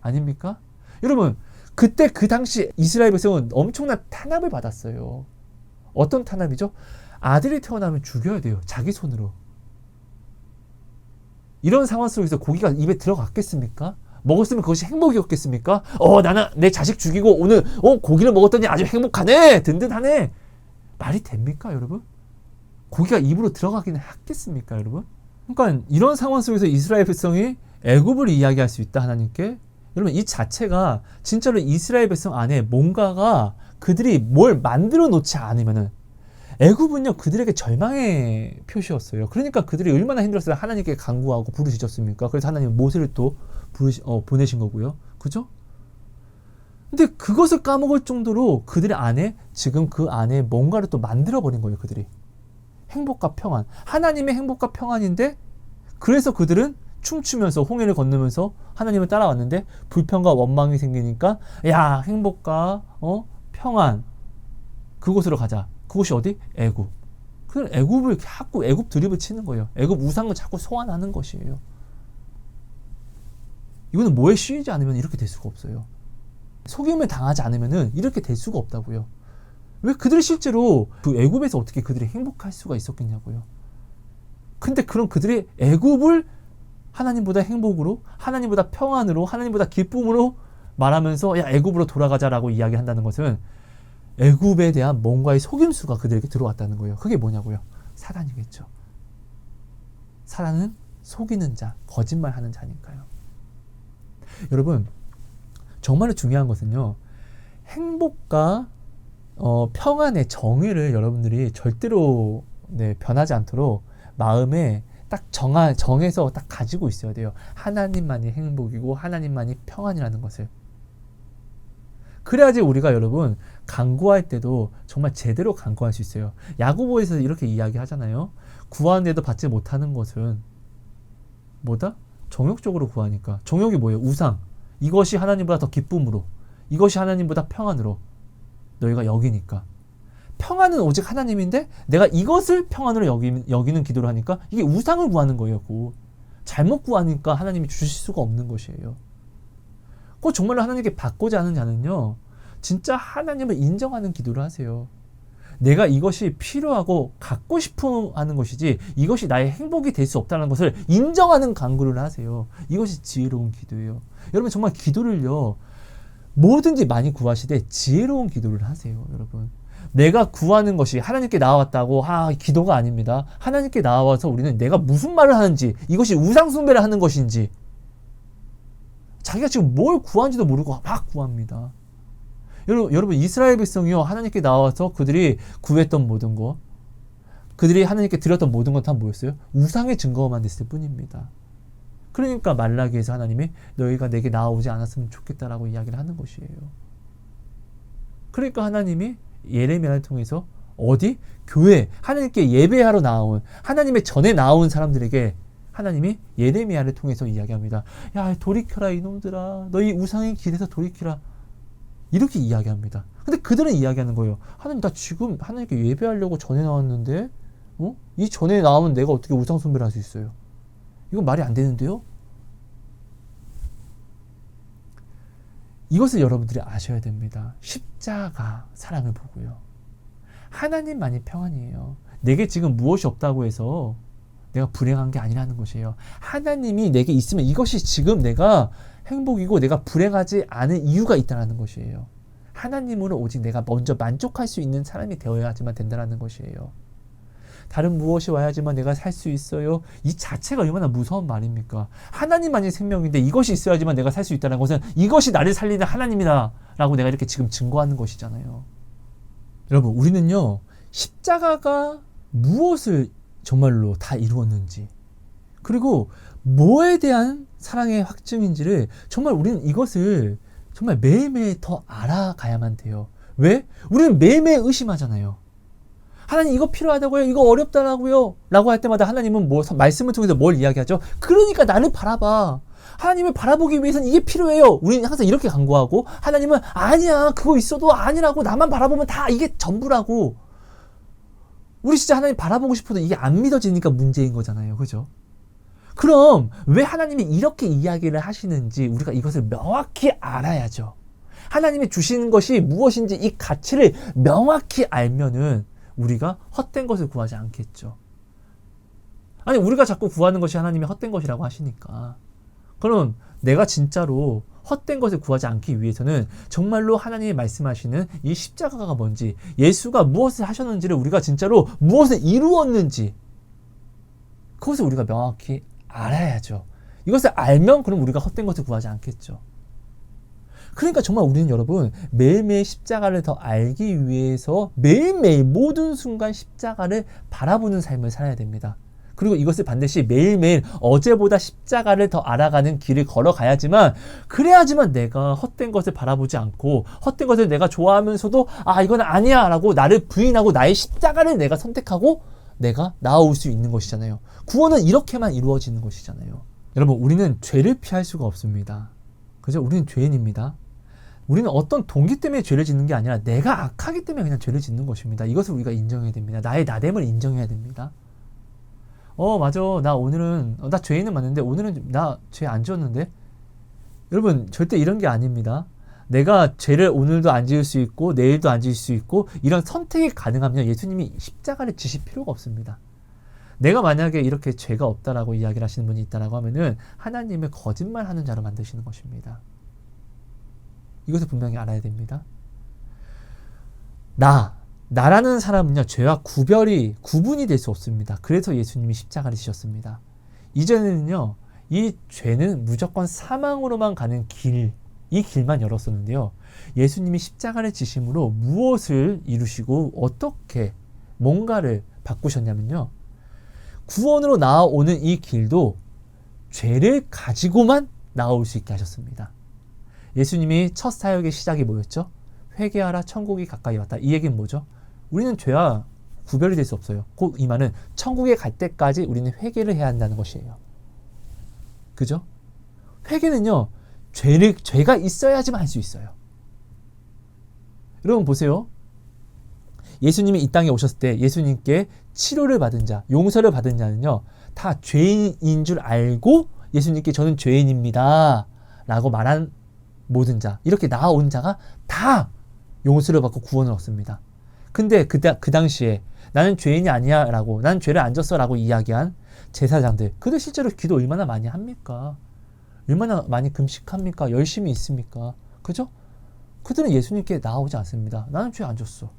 아닙니까? 여러분, 그때 그 당시 이스라엘 백성은 엄청난 탄압을 받았어요. 어떤 탄압이죠? 아들이 태어나면 죽여야 돼요. 자기 손으로. 이런 상황 속에서 고기가 입에 들어갔겠습니까? 먹었으면 그것이 행복이었겠습니까? 나는 내 자식 죽이고 오늘 고기를 먹었더니 아주 행복하네, 든든하네. 말이 됩니까, 여러분? 고기가 입으로 들어가기는 하겠습니까, 여러분? 그러니까 이런 상황 속에서 이스라엘 백성이 애굽을 이야기할 수 있다, 하나님께. 여러분, 이 자체가 진짜로 이스라엘 백성 안에 뭔가가, 그들이 뭘 만들어 놓지 않으면은, 애굽은요, 그들에게 절망의 표시였어요. 그러니까 그들이 얼마나 힘들었어요. 하나님께 간구하고 부르짖었습니까? 그래서 하나님은 모세를 또 보내신 거고요. 그죠? 근데 그것을 까먹을 정도로 그들의 안에, 지금 그 안에 뭔가를 또 만들어버린 거예요, 그들이. 행복과 평안. 하나님의 행복과 평안인데, 그래서 그들은 춤추면서 홍해를 건너면서 하나님을 따라왔는데, 불평과 원망이 생기니까, 야, 행복과 평안, 그곳으로 가자. 그곳이 어디? 애굽. 그래서 애굽을 자꾸 애굽 드립을 치는 거예요. 애굽 우상을 자꾸 소환하는 것이에요. 이거는 뭐에 씌이지 않으면 이렇게 될 수가 없어요. 속임을 당하지 않으면 이렇게 될 수가 없다고요. 왜? 그들이 실제로 그 애굽에서 어떻게 그들이 행복할 수가 있었겠냐고요. 근데 그런 그들이 애굽을 하나님보다 행복으로, 하나님보다 평안으로, 하나님보다 기쁨으로 말하면서, 야, 애굽으로 돌아가자라고 이야기한다는 것은 애굽에 대한 뭔가의 속임수가 그들에게 들어왔다는 거예요. 그게 뭐냐고요? 사단이겠죠. 사단은 속이는 자, 거짓말하는 자니까요. 여러분, 정말로 중요한 것은요, 행복과 평안의 정의를 여러분들이 절대로 변하지 않도록 마음에 딱 정해서 딱 가지고 있어야 돼요. 하나님만이 행복이고 하나님만이 평안이라는 것을. 그래야지 우리가 여러분 간구할 때도 정말 제대로 간구할 수 있어요. 야고보에서 이렇게 이야기하잖아요. 구하는데도 받지 못하는 것은 뭐다? 정욕적으로 구하니까. 정욕이 뭐예요? 우상. 이것이 하나님보다 더 기쁨으로, 이것이 하나님보다 평안으로 너희가 여기니까. 평안은 오직 하나님인데 내가 이것을 평안으로 여기는 기도를 하니까 이게 우상을 구하는 거예요. 잘못 구하니까 하나님이 주실 수가 없는 것이에요. 꼭 정말로 하나님께 받고자 하는 자는요, 진짜 하나님을 인정하는 기도를 하세요. 내가 이것이 필요하고 갖고 싶어 하는 것이지 이것이 나의 행복이 될 수 없다는 것을 인정하는 간구를 하세요. 이것이 지혜로운 기도예요. 여러분, 정말 기도를요, 뭐든지 많이 구하시되 지혜로운 기도를 하세요. 여러분, 내가 구하는 것이 하나님께 나왔다고 기도가 아닙니다. 하나님께 나와서 우리는 내가 무슨 말을 하는지, 이것이 우상 숭배를 하는 것인지 자기가 지금 뭘 구한지도 모르고 막 구합니다. 여러분 이스라엘 백성이요, 하나님께 나와서 그들이 구했던 모든 것, 그들이 하나님께 드렸던 모든 것 다 뭐였어요? 우상의 증거만 됐을 뿐입니다. 그러니까 말라기에서 하나님이 너희가 내게 나아오지 않았으면 좋겠다라고 이야기를 하는 것이에요. 그러니까 하나님이 예레미야를 통해서 어디? 교회, 하나님께 예배하러 나온, 하나님의 전에 나온 사람들에게 하나님이 예레미야를 통해서 이야기합니다. 야, 돌이켜라 이놈들아, 너희 우상의 길에서 돌이키라, 이렇게 이야기합니다. 근데 그들은 이야기하는 거예요. 하나님, 나 지금 하나님께 예배하려고 전에 나왔는데 이 전에 나오면 내가 어떻게 우상 숭배를 할 수 있어요? 이건 말이 안 되는데요? 이것을 여러분들이 아셔야 됩니다. 십자가 사랑을 보고요. 하나님만이 평안이에요. 내게 지금 무엇이 없다고 해서 내가 불행한 게 아니라는 것이에요. 하나님이 내게 있으면 이것이 지금 내가 행복이고 내가 불행하지 않은 이유가 있다는 것이에요. 하나님으로 오직 내가 먼저 만족할 수 있는 사람이 되어야지만 된다는 것이에요. 다른 무엇이 와야지만 내가 살 수 있어요. 이 자체가 얼마나 무서운 말입니까? 하나님만이 생명인데 이것이 있어야지만 내가 살 수 있다는 것은 이것이 나를 살리는 하나님이다 라고 내가 이렇게 지금 증거하는 것이잖아요. 여러분, 우리는요, 십자가가 무엇을 정말로 다 이루었는지, 그리고 뭐에 대한 사랑의 확증인지를 정말 우리는 이것을 정말 매일매일 더 알아가야만 돼요. 왜? 우리는 매일매일 의심하잖아요. 하나님, 이거 필요하다고요? 이거 어렵다라고요? 라고 할 때마다 하나님은 말씀을 통해서 뭘 이야기하죠? 그러니까 나를 바라봐. 하나님을 바라보기 위해서는 이게 필요해요. 우리는 항상 이렇게 간구하고, 하나님은 아니야, 그거 있어도 아니라고, 나만 바라보면 다 이게 전부라고. 우리 진짜 하나님 바라보고 싶어도 이게 안 믿어지니까 문제인 거잖아요. 그죠? 그럼 왜 하나님이 이렇게 이야기를 하시는지 우리가 이것을 명확히 알아야죠. 하나님이 주시는 것이 무엇인지 이 가치를 명확히 알면은 우리가 헛된 것을 구하지 않겠죠. 아니, 우리가 자꾸 구하는 것이 하나님이 헛된 것이라고 하시니까, 그럼 내가 진짜로 헛된 것을 구하지 않기 위해서는 정말로 하나님이 말씀하시는 이 십자가가 뭔지, 예수가 무엇을 하셨는지를, 우리가 진짜로 무엇을 이루었는지, 그것을 우리가 명확히 알아야죠. 이것을 알면 그럼 우리가 헛된 것을 구하지 않겠죠. 그러니까 정말 우리는 여러분 매일매일 십자가를 더 알기 위해서 매일매일 모든 순간 십자가를 바라보는 삶을 살아야 됩니다. 그리고 이것을 반드시 매일매일 어제보다 십자가를 더 알아가는 길을 걸어가야지만, 그래야지만 내가 헛된 것을 바라보지 않고 헛된 것을 내가 좋아하면서도 이건 아니야 라고 나를 부인하고 나의 십자가를 내가 선택하고 내가 나아올 수 있는 것이잖아요. 구원은 이렇게만 이루어지는 것이잖아요. 여러분, 우리는 죄를 피할 수가 없습니다. 그죠? 우리는 죄인입니다. 우리는 어떤 동기 때문에 죄를 짓는 게 아니라 내가 악하기 때문에 그냥 죄를 짓는 것입니다. 이것을 우리가 인정해야 됩니다. 나의 나됨을 인정해야 됩니다. 맞아. 나 오늘은, 나 죄인은 맞는데 오늘은 나 죄 안 지었는데? 여러분, 절대 이런 게 아닙니다. 내가 죄를 오늘도 안 지을 수 있고 내일도 안 지을 수 있고 이런 선택이 가능하면 예수님이 십자가를 지실 필요가 없습니다. 내가 만약에 이렇게 죄가 없다라고 이야기를 하시는 분이 있다라고 하면은 하나님을 거짓말하는 자로 만드시는 것입니다. 이것을 분명히 알아야 됩니다. 나라는 사람은요, 죄와 구분이 될 수 없습니다. 그래서 예수님이 십자가를 지셨습니다. 이전에는요, 이 죄는 무조건 사망으로만 가는 이 길만 열었었는데요. 예수님이 십자가를 지심으로 무엇을 이루시고 어떻게 뭔가를 바꾸셨냐면요, 구원으로 나아오는 이 길도 죄를 가지고만 나아올 수 있게 하셨습니다. 예수님이 첫 사역의 시작이 뭐였죠? 회개하라, 천국이 가까이 왔다. 이 얘기는 뭐죠? 우리는 죄와 구별이 될 수 없어요. 곧 이 말은 천국에 갈 때까지 우리는 회개를 해야 한다는 것이에요. 그죠? 회개는요, 죄가 있어야지만 할 수 있어요. 여러분 보세요. 예수님이 이 땅에 오셨을 때 예수님께 치료를 받은 자, 용서를 받은 자는요, 다 죄인인 줄 알고 예수님께 저는 죄인입니다 라고 말한 모든 자, 이렇게 나아온 자가 다 용서를 받고 구원을 얻습니다. 근데 그 당시에 나는 죄인이 아니야 라고, 나는 죄를 안 졌어 라고 이야기한 제사장들, 그들 실제로 기도 얼마나 많이 합니까? 얼마나 많이 금식합니까? 열심히 있습니까? 그죠? 그들은 예수님께 나아오지 않습니다. 나는 죄 안 졌어.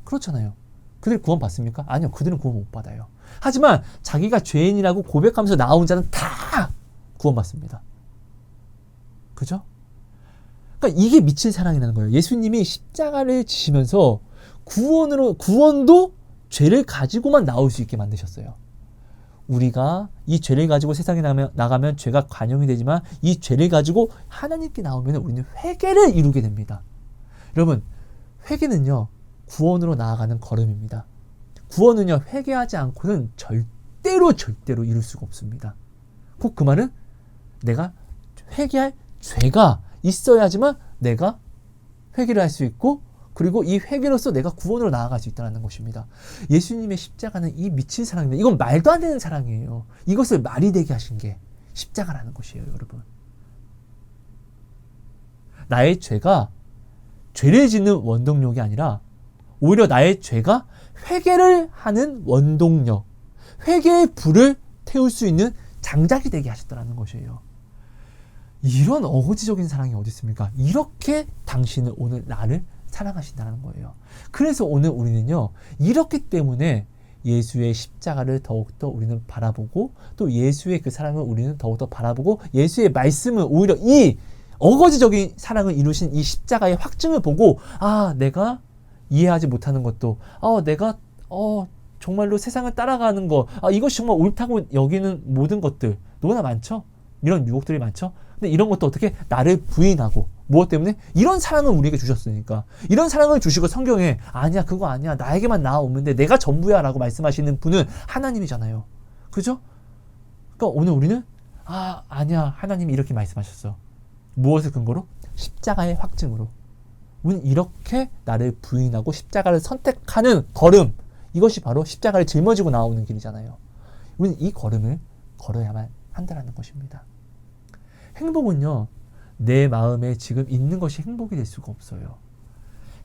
그렇잖아요. 그들 구원 받습니까? 아니요. 그들은 구원 못 받아요. 하지만 자기가 죄인이라고 고백하면서 나온 자는 다 구원 받습니다. 그죠? 그러니까 이게 미친 사랑이라는 거예요. 예수님이 십자가를 지시면서 구원도 죄를 가지고만 나올 수 있게 만드셨어요. 우리가 이 죄를 가지고 세상에 나가면 죄가 관용이 되지만 이 죄를 가지고 하나님께 나오면 우리는 회개를 이루게 됩니다. 여러분, 회개는요, 구원으로 나아가는 걸음입니다. 구원은요, 회개하지 않고는 절대로 이룰 수가 없습니다. 곧 그 말은 내가 회개할 죄가 있어야지만 내가 회개를 할 수 있고, 그리고 이 회개로서 내가 구원으로 나아갈 수 있다는 것입니다. 예수님의 십자가는 이 미친 사랑입니다. 이건 말도 안 되는 사랑이에요. 이것을 말이 되게 하신 게 십자가라는 것이에요, 여러분. 나의 죄가 죄를 짓는 원동력이 아니라 오히려 나의 죄가 회개를 하는 원동력, 회개의 불을 태울 수 있는 장작이 되게 하셨다는 것이에요. 이런 어거지적인 사랑이 어디 있습니까? 이렇게 당신은 오늘 나를 사랑하신다는 거예요. 그래서 오늘 우리는요, 이렇기 때문에 예수의 십자가를 더욱더 우리는 바라보고, 또 예수의 그 사랑을 우리는 더욱더 바라보고, 예수의 말씀은 오히려 이 어거지적인 사랑을 이루신 이 십자가의 확증을 보고, 내가 이해하지 못하는 것도, 내가 정말로 세상을 따라가는 거, 이것이 정말 옳다고 여기는 모든 것들 너무나 많죠? 이런 유혹들이 많죠? 근데 이런 것도 어떻게 나를 부인하고, 무엇 때문에? 이런 사랑을 우리에게 주셨으니까. 이런 사랑을 주시고 성경에 아니야, 그거 아니야, 나에게만 나오면 돼, 내가 전부야 라고 말씀하시는 분은 하나님이잖아요. 그죠? 그러니까 오늘 우리는 아니야, 하나님이 이렇게 말씀하셨어. 무엇을 근거로? 십자가의 확증으로. 우리는 이렇게 나를 부인하고 십자가를 선택하는 걸음, 이것이 바로 십자가를 짊어지고 나오는 길이잖아요. 우리는 이 걸음을 걸어야만 한다는 것입니다. 행복은요, 내 마음에 지금 있는 것이 행복이 될 수가 없어요.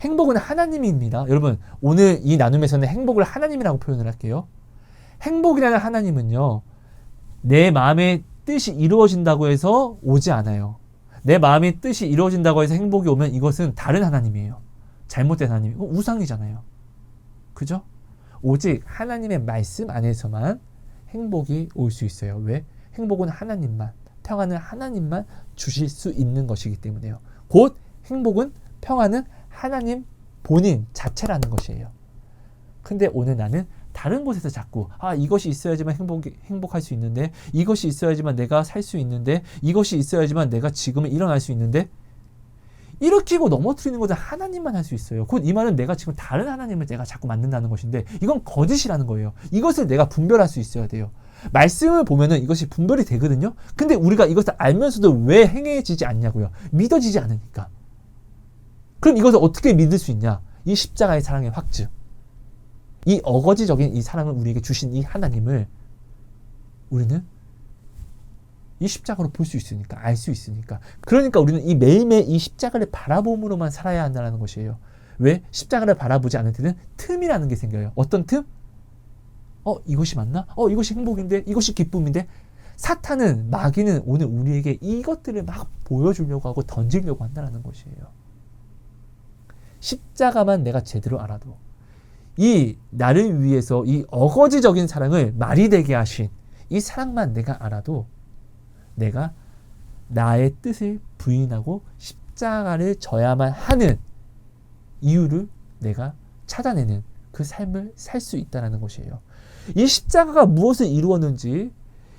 행복은 하나님입니다. 여러분, 오늘 이 나눔에서는 행복을 하나님이라고 표현을 할게요. 행복이라는 하나님은요, 내 마음의 뜻이 이루어진다고 해서 오지 않아요. 내 마음의 뜻이 이루어진다고 해서 행복이 오면 이것은 다른 하나님이에요. 잘못된 하나님이고 우상이잖아요. 그죠? 오직 하나님의 말씀 안에서만 행복이 올 수 있어요. 왜? 행복은 하나님만, 평안은 하나님만 주실 수 있는 것이기 때문에요. 곧 행복은, 평안은 하나님 본인 자체라는 것이에요. 근데 오늘 나는 다른 곳에서 자꾸 이것이 있어야지만 행복할 수 있는데, 이것이 있어야지만 내가 살 수 있는데, 이것이 있어야지만 내가 지금은 일어날 수 있는데, 일으키고 넘어뜨리는 것은 하나님만 할 수 있어요. 곧 이 말은 내가 지금 다른 하나님을 내가 자꾸 만든다는 것인데, 이건 거짓이라는 거예요. 이것을 내가 분별할 수 있어야 돼요. 말씀을 보면은 이것이 분별이 되거든요. 근데 우리가 이것을 알면서도 왜 행해지지 않냐고요. 믿어지지 않으니까. 그럼 이것을 어떻게 믿을 수 있냐? 이 십자가의 사랑의 확증, 이 어거지적인 이 사랑을 우리에게 주신 이 하나님을 우리는 이 십자가로 볼 수 있으니까, 알 수 있으니까. 그러니까 우리는 이 매일매일 이 십자가를 바라봄으로만 살아야 한다는 것이에요. 왜? 십자가를 바라보지 않을 때는 틈이라는 게 생겨요. 어떤 틈? 이것이 맞나? 이것이 행복인데? 이것이 기쁨인데? 사탄은, 마귀는 오늘 우리에게 이것들을 막 보여주려고 하고 던지려고 한다는 것이에요. 십자가만 내가 제대로 알아도, 이 나를 위해서 이 어거지적인 사랑을 말이 되게 하신 이 사랑만 내가 알아도, 내가 나의 뜻을 부인하고 십자가를 져야만 하는 이유를 내가 찾아내는 그 삶을 살 수 있다는 것이에요. 이 십자가가 무엇을 이루었는지,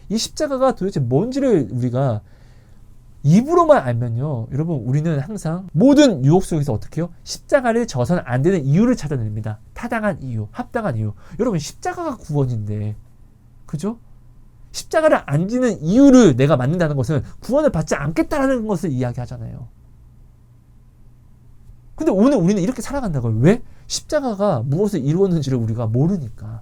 이 십자가가 도대체 뭔지를 우리가 입으로만 알면요, 여러분, 우리는 항상 모든 유혹 속에서 어떻게 해요? 십자가를 져서는 안 되는 이유를 찾아냅니다. 타당한 이유, 합당한 이유. 여러분, 십자가가 구원인데, 그죠? 십자가를 안 지는 이유를 내가 만든다는 것은 구원을 받지 않겠다라는 것을 이야기하잖아요. 근데 오늘 우리는 이렇게 살아간다고요. 왜? 십자가가 무엇을 이루었는지를 우리가 모르니까.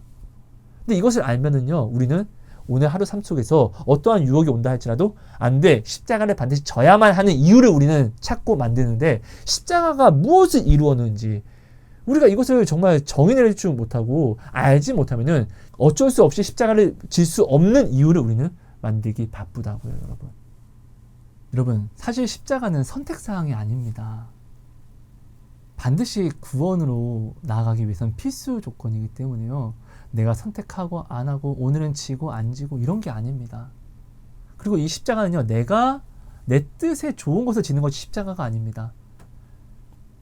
근데 이것을 알면은요, 우리는 오늘 하루 삶 속에서 어떠한 유혹이 온다 할지라도 안 돼, 십자가를 반드시 져야만 하는 이유를 우리는 찾고 만드는데, 십자가가 무엇을 이루었는지 우리가 이것을 정말 정의낼 줄 못하고 알지 못하면은 어쩔 수 없이 십자가를 질 수 없는 이유를 우리는 만들기 바쁘다고요, 여러분. 여러분, 사실 십자가는 선택사항이 아닙니다. 반드시 구원으로 나아가기 위해서는 필수 조건이기 때문에요. 내가 선택하고 안 하고, 오늘은 지고 안 지고 이런 게 아닙니다. 그리고 이 십자가는요, 내가 내 뜻에 좋은 것을 지는 것이 십자가가 아닙니다.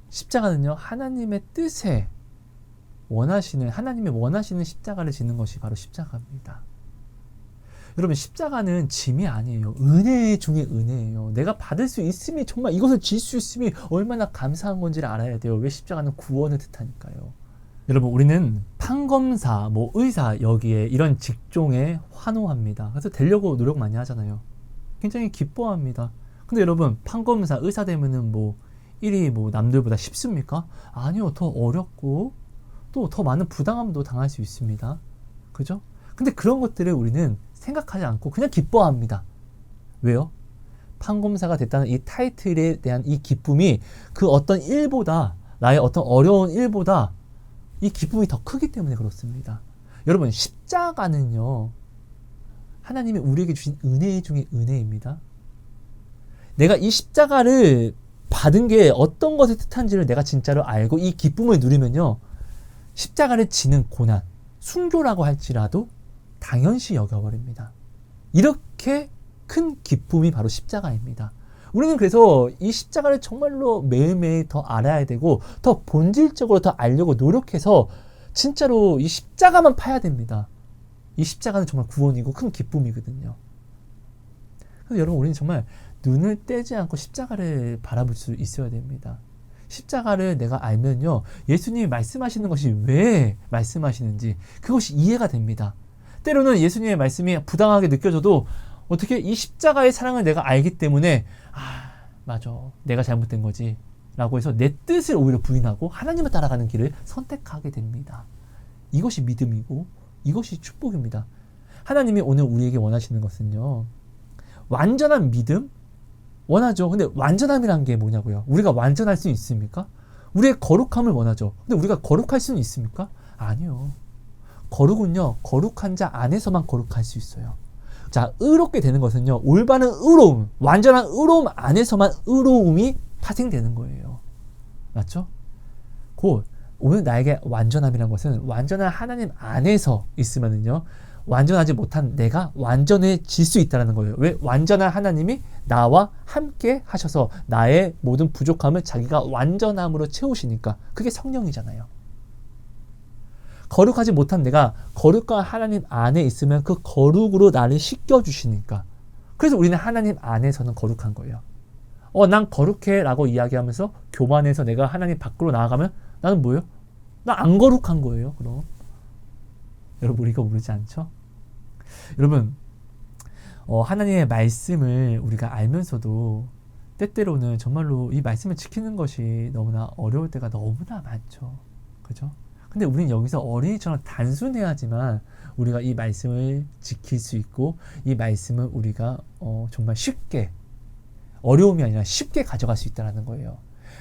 십자가는요, 하나님의 뜻에 하나님이 원하시는 십자가를 지는 것이 바로 십자가입니다. 여러분, 십자가는 짐이 아니에요. 은혜 중에 은혜예요. 내가 받을 수 있음이, 정말 이것을 질 수 있음이 얼마나 감사한 건지를 알아야 돼요. 왜? 십자가는 구원을 뜻하니까요. 여러분, 우리는 판검사, 의사, 여기에 이런 직종에 환호합니다. 그래서 되려고 노력 많이 하잖아요. 굉장히 기뻐합니다. 근데 여러분, 판검사, 의사 되면은 일이 남들보다 쉽습니까? 아니요. 더 어렵고 또 더 많은 부당함도 당할 수 있습니다. 그죠? 근데 그런 것들을 우리는 생각하지 않고 그냥 기뻐합니다. 왜요? 판검사가 됐다는 이 타이틀에 대한 이 기쁨이 그 어떤 일보다, 나의 어떤 어려운 일보다 이 기쁨이 더 크기 때문에 그렇습니다. 여러분, 십자가는요, 하나님이 우리에게 주신 은혜 중에 은혜입니다. 내가 이 십자가를 받은 게 어떤 것을 뜻한지를 내가 진짜로 알고 이 기쁨을 누리면요, 십자가를 지는 고난, 순교라고 할지라도 당연시 여겨버립니다. 이렇게 큰 기쁨이 바로 십자가입니다. 우리는 그래서 이 십자가를 정말로 매일매일 더 알아야 되고 더 본질적으로 더 알려고 노력해서 진짜로 이 십자가만 파야 됩니다. 이 십자가는 정말 구원이고 큰 기쁨이거든요. 그래서 여러분, 우리는 정말 눈을 떼지 않고 십자가를 바라볼 수 있어야 됩니다. 십자가를 내가 알면요, 예수님이 말씀하시는 것이 왜 말씀하시는지 그것이 이해가 됩니다. 때로는 예수님의 말씀이 부당하게 느껴져도 어떻게 이 십자가의 사랑을 내가 알기 때문에 맞아, 내가 잘못된 거지 라고 해서 내 뜻을 오히려 부인하고 하나님을 따라가는 길을 선택하게 됩니다. 이것이 믿음이고 이것이 축복입니다. 하나님이 오늘 우리에게 원하시는 것은요, 완전한 믿음 원하죠. 근데 완전함이란 게 뭐냐고요? 우리가 완전할 수 있습니까? 우리의 거룩함을 원하죠. 근데 우리가 거룩할 수는 있습니까? 아니요. 거룩은요, 거룩한 자 안에서만 거룩할 수 있어요. 자, 의롭게 되는 것은요, 올바른 의로움, 완전한 의로움 안에서만 의로움이 파생되는 거예요. 맞죠? 곧 오늘 나에게 완전함이란 것은 완전한 하나님 안에서 있으면은요, 완전하지 못한 내가 완전해질 수 있다는 거예요. 왜? 완전한 하나님이 나와 함께 하셔서 나의 모든 부족함을 자기가 완전함으로 채우시니까. 그게 성령이잖아요. 거룩하지 못한 내가 거룩한 하나님 안에 있으면 그 거룩으로 나를 씻겨주시니까. 그래서 우리는 하나님 안에서는 거룩한 거예요. 난 거룩해 라고 이야기하면서 교만해서 내가 하나님 밖으로 나아가면 나는 뭐예요? 나 안 거룩한 거예요. 그럼 여러분, 우리가 모르지 않죠? 여러분, 하나님의 말씀을 우리가 알면서도 때때로는 정말로 이 말씀을 지키는 것이 너무나 어려울 때가 너무나 많죠. 그죠? 근데 우리는 여기서 어린이처럼 단순해야지만 우리가 이 말씀을 지킬 수 있고 이 말씀을 우리가 정말 쉽게, 어려움이 아니라 쉽게 가져갈 수 있다는 거예요.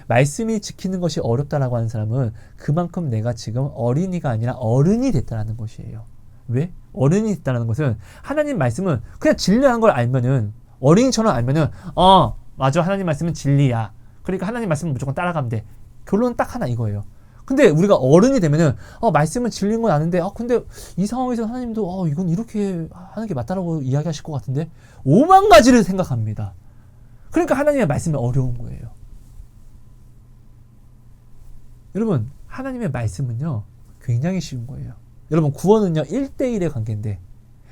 말씀이 지키는 것이 어렵다라고 하는 사람은 그만큼 내가 지금 어린이가 아니라 어른이 됐다는 것이에요. 왜? 어른이 됐다는 것은 하나님 말씀은 그냥 진리라는 걸 알면은, 어린이처럼 알면은 맞아, 하나님 말씀은 진리야. 그러니까 하나님 말씀은 무조건 따라가면 돼. 결론은 딱 하나, 이거예요. 근데 우리가 어른이 되면은 말씀은 진리인 건 아는데 근데 이 상황에서 하나님도 이건 이렇게 하는 게 맞다라고 이야기하실 것 같은데 5만 가지를 생각합니다. 그러니까 하나님의 말씀이 어려운 거예요. 여러분, 하나님의 말씀은요, 굉장히 쉬운 거예요. 여러분, 구원은요 1대1의 관계인데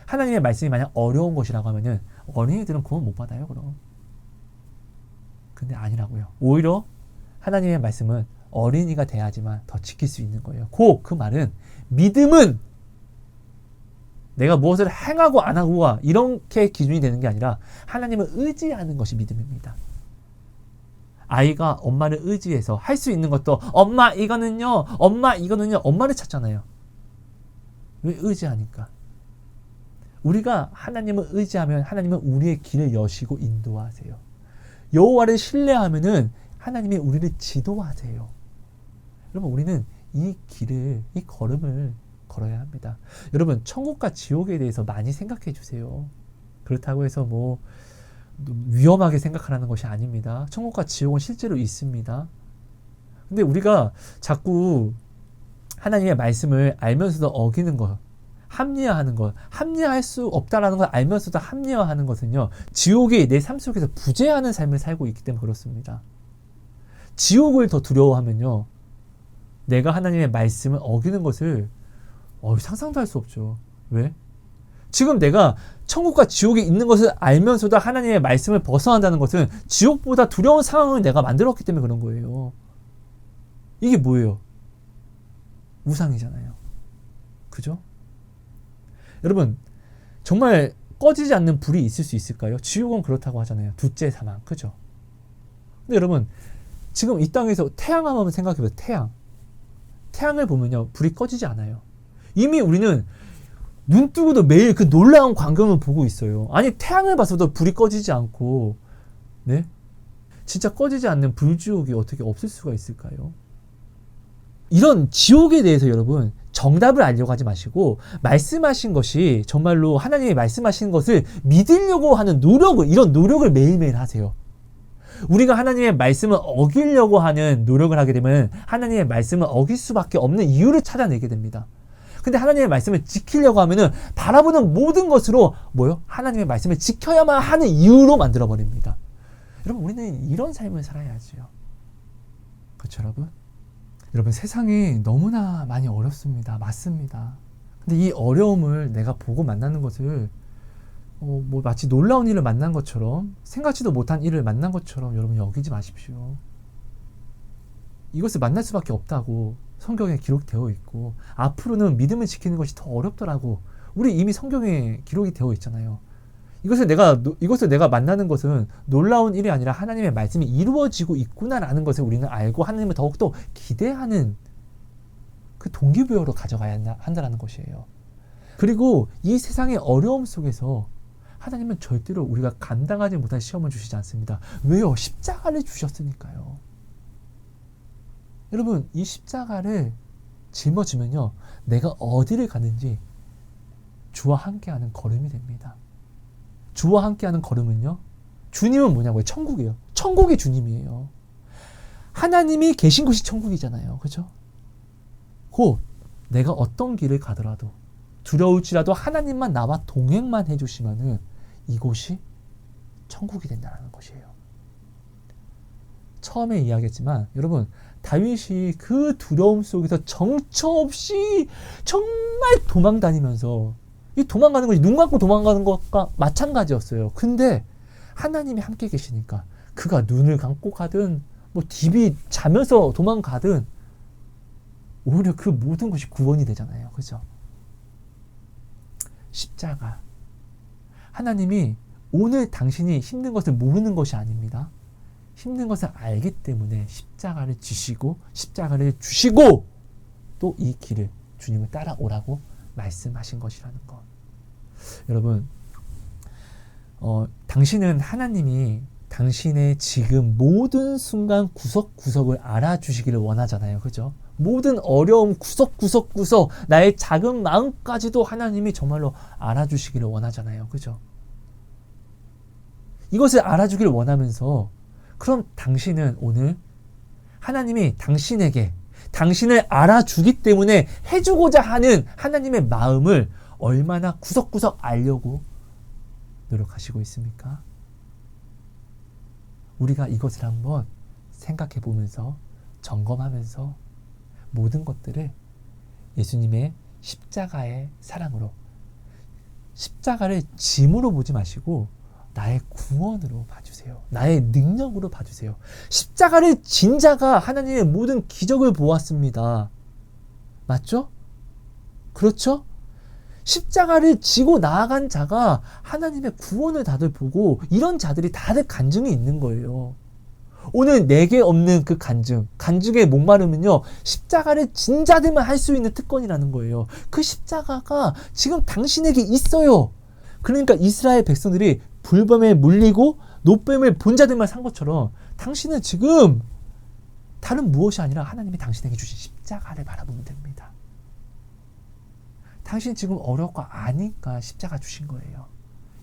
하나님의 말씀이 만약 어려운 것이라고 하면은 어린이들은 구원 못 받아요. 그럼. 근데 아니라고요. 오히려 하나님의 말씀은 어린이가 돼야지만 더 지킬 수 있는 거예요. 그 말은, 믿음은 내가 무엇을 행하고 안 하고가 이렇게 기준이 되는 게 아니라 하나님을 의지하는 것이 믿음입니다. 아이가 엄마를 의지해서 할 수 있는 것도 엄마 이거는요, 엄마를 찾잖아요. 왜? 의지하니까. 우리가 하나님을 의지하면 하나님은 우리의 길을 여시고 인도하세요. 여호와를 신뢰하면은 하나님이 우리를 지도하세요. 여러분, 우리는 이 길을, 이 걸음을 걸어야 합니다. 여러분, 천국과 지옥에 대해서 많이 생각해 주세요. 그렇다고 해서 위험하게 생각하라는 것이 아닙니다. 천국과 지옥은 실제로 있습니다. 근데 우리가 자꾸 하나님의 말씀을 알면서도 어기는 것, 합리화하는 것, 합리화할 수 없다라는 걸 알면서도 합리화하는 것은요, 지옥이 내 삶 속에서 부재하는 삶을 살고 있기 때문에 그렇습니다. 지옥을 더 두려워하면요, 내가 하나님의 말씀을 어기는 것을 상상도 할 수 없죠. 왜? 지금 내가 천국과 지옥이 있는 것을 알면서도 하나님의 말씀을 벗어난다는 것은 지옥보다 두려운 상황을 내가 만들었기 때문에 그런 거예요. 이게 뭐예요? 우상이잖아요. 그죠? 여러분, 정말 꺼지지 않는 불이 있을 수 있을까요? 지옥은 그렇다고 하잖아요. 둘째 사망. 그죠? 근데 여러분, 지금 이 땅에서 태양 한번 생각해보세요. 태양을 보면요, 불이 꺼지지 않아요. 이미 우리는 눈 뜨고도 매일 그 놀라운 광경을 보고 있어요. 아니, 태양을 봐서도 불이 꺼지지 않고, 네? 진짜 꺼지지 않는 불지옥이 어떻게 없을 수가 있을까요? 이런 지옥에 대해서 여러분, 정답을 알려고 하지 마시고, 말씀하신 것이 정말로 하나님이 말씀하신 것을 믿으려고 하는 노력을, 이런 노력을 매일매일 하세요. 우리가 하나님의 말씀을 어기려고 하는 노력을 하게 되면 하나님의 말씀을 어길 수밖에 없는 이유를 찾아내게 됩니다. 근데 하나님의 말씀을 지키려고 하면은 바라보는 모든 것으로 하나님의 말씀을 지켜야만 하는 이유로 만들어버립니다. 여러분, 우리는 이런 삶을 살아야지요. 그렇죠, 여러분? 여러분, 세상이 너무나 많이 어렵습니다. 맞습니다. 근데 이 어려움을 내가 보고 만나는 것을 마치 놀라운 일을 만난 것처럼, 생각지도 못한 일을 만난 것처럼 여러분 여기지 마십시오. 이것을 만날 수밖에 없다고 성경에 기록되어 있고, 앞으로는 믿음을 지키는 것이 더 어렵더라고 우리 이미 성경에 기록이 되어 있잖아요. 이것을 내가 만나는 것은 놀라운 일이 아니라 하나님의 말씀이 이루어지고 있구나라는 것을 우리는 알고 하나님을 더욱더 기대하는 그 동기부여로 가져가야 한다는 것이에요. 그리고 이 세상의 어려움 속에서 하나님은 절대로 우리가 감당하지 못할 시험을 주시지 않습니다. 왜요? 십자가를 주셨으니까요. 여러분, 이 십자가를 짊어지면요, 내가 어디를 가는지 주와 함께하는 걸음이 됩니다. 주와 함께하는 걸음은요, 주님은 뭐냐고요? 천국이에요. 천국이 주님이에요. 하나님이 계신 곳이 천국이잖아요. 그죠? 곧 내가 어떤 길을 가더라도 두려울지라도 하나님만 나와 동행만 해주시면은 이곳이 천국이 된다는 것이에요. 처음에 이야기했지만 여러분, 다윗이 그 두려움 속에서 정처 없이 정말 도망다니면서, 이 도망가는 것이 눈 감고 도망가는 것과 마찬가지였어요. 근데 하나님이 함께 계시니까 그가 눈을 감고 가든 디비 자면서 도망가든 오히려 그 모든 것이 구원이 되잖아요. 그죠? 십자가. 하나님이 오늘 당신이 힘든 것을 모르는 것이 아닙니다. 힘든 것을 알기 때문에 십자가를 지시고 십자가를 주시고 또 이 길을 주님을 따라오라고 말씀하신 것이라는 것. 여러분, 당신은 하나님이 당신의 지금 모든 순간 구석구석을 알아주시기를 원하잖아요. 그죠? 모든 어려움 구석구석 나의 작은 마음까지도 하나님이 정말로 알아주시기를 원하잖아요. 그죠? 이것을 알아주기를 원하면서, 그럼 당신은 오늘 하나님이 당신에게 당신을 알아주기 때문에 해주고자 하는 하나님의 마음을 얼마나 구석구석 알려고 노력하시고 있습니까? 우리가 이것을 한번 생각해 보면서 점검하면서 모든 것들을 예수님의 십자가의 사랑으로, 십자가를 짐으로 보지 마시고 나의 구원으로 봐주세요. 나의 능력으로 봐주세요. 십자가를 진 자가 하나님의 모든 기적을 보았습니다. 맞죠? 그렇죠? 십자가를 지고 나아간 자가 하나님의 구원을 다들 보고, 이런 자들이 다들 간증이 있는 거예요. 오늘 내게 없는 그 간증의 목마름은요, 십자가를 진 자들만 할 수 있는 특권이라는 거예요. 그 십자가가 지금 당신에게 있어요. 그러니까 이스라엘 백성들이 불뱀에 물리고 노뱀을 본 자들만 산 것처럼 당신은 지금 다른 무엇이 아니라 하나님이 당신에게 주신 십자가를 바라보면 됩니다. 당신 지금 어려울 거 아니까 십자가 주신 거예요.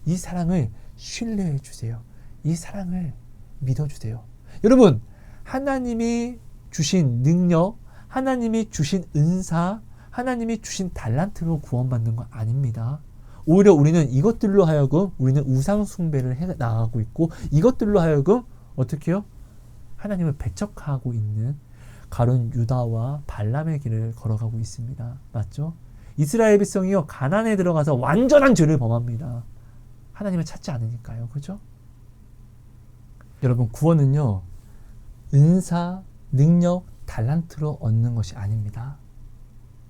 이 사랑을 신뢰해 주세요. 이 사랑을 믿어주세요. 여러분, 하나님이 주신 능력, 하나님이 주신 은사, 하나님이 주신 달란트로 구원받는 건 아닙니다. 오히려 우리는 이것들로 하여금 우리는 우상 숭배를 해 나가고 있고, 이것들로 하여금 어떻게 해요? 하나님을 배척하고 있는 가룟 유다와 발람의 길을 걸어가고 있습니다. 맞죠? 이스라엘 백성이요, 가나안에 들어가서 완전한 죄를 범합니다. 하나님을 찾지 않으니까요. 그죠? 여러분, 구원은요, 은사, 능력, 달란트로 얻는 것이 아닙니다.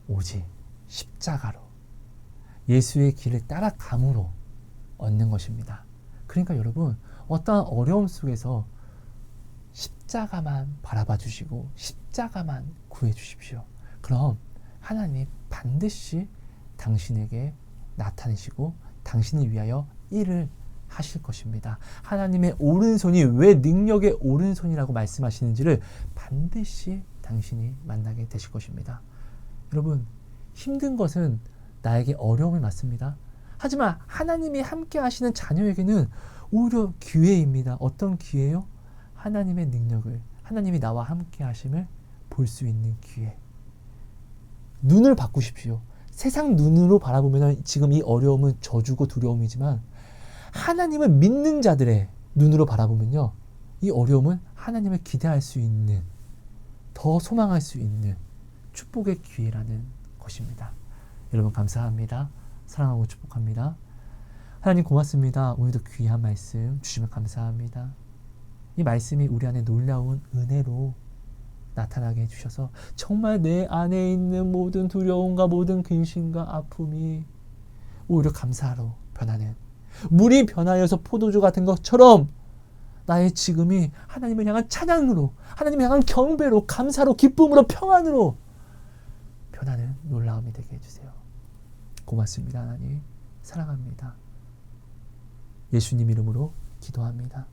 오직 십자가로, 예수의 길을 따라감으로 얻는 것입니다. 그러니까 여러분, 어떠한 어려움 속에서 십자가만 바라봐 주시고 십자가만 구해 주십시오. 그럼 하나님 반드시 당신에게 나타내시고 당신을 위하여 일을 하실 것입니다. 하나님의 오른손이 왜 능력의 오른손이라고 말씀하시는지를 반드시 당신이 만나게 되실 것입니다. 여러분, 힘든 것은 나에게 어려움을 맞습니다. 하지만 하나님이 함께 하시는 자녀에게는 오히려 기회입니다. 어떤 기회요? 하나님의 능력을, 하나님이 나와 함께 하심을 볼 수 있는 기회. 눈을 바꾸십시오. 세상 눈으로 바라보면 지금 이 어려움은 저주고 두려움이지만, 하나님을 믿는 자들의 눈으로 바라보면요, 이 어려움은 하나님을 기대할 수 있는, 더 소망할 수 있는 축복의 기회라는 것입니다. 여러분, 감사합니다. 사랑하고 축복합니다. 하나님 고맙습니다. 오늘도 귀한 말씀 주시면 감사합니다. 이 말씀이 우리 안에 놀라운 은혜로 나타나게 해주셔서 정말 내 안에 있는 모든 두려움과 모든 근심과 아픔이 오히려 감사로 변하는, 물이 변하여서 포도주 같은 것처럼 나의 지금이 하나님을 향한 찬양으로, 하나님을 향한 경배로, 감사로, 기쁨으로, 평안으로 변하는 놀라움이 되게 해주세요. 고맙습니다. 하나님 사랑합니다. 예수님 이름으로 기도합니다.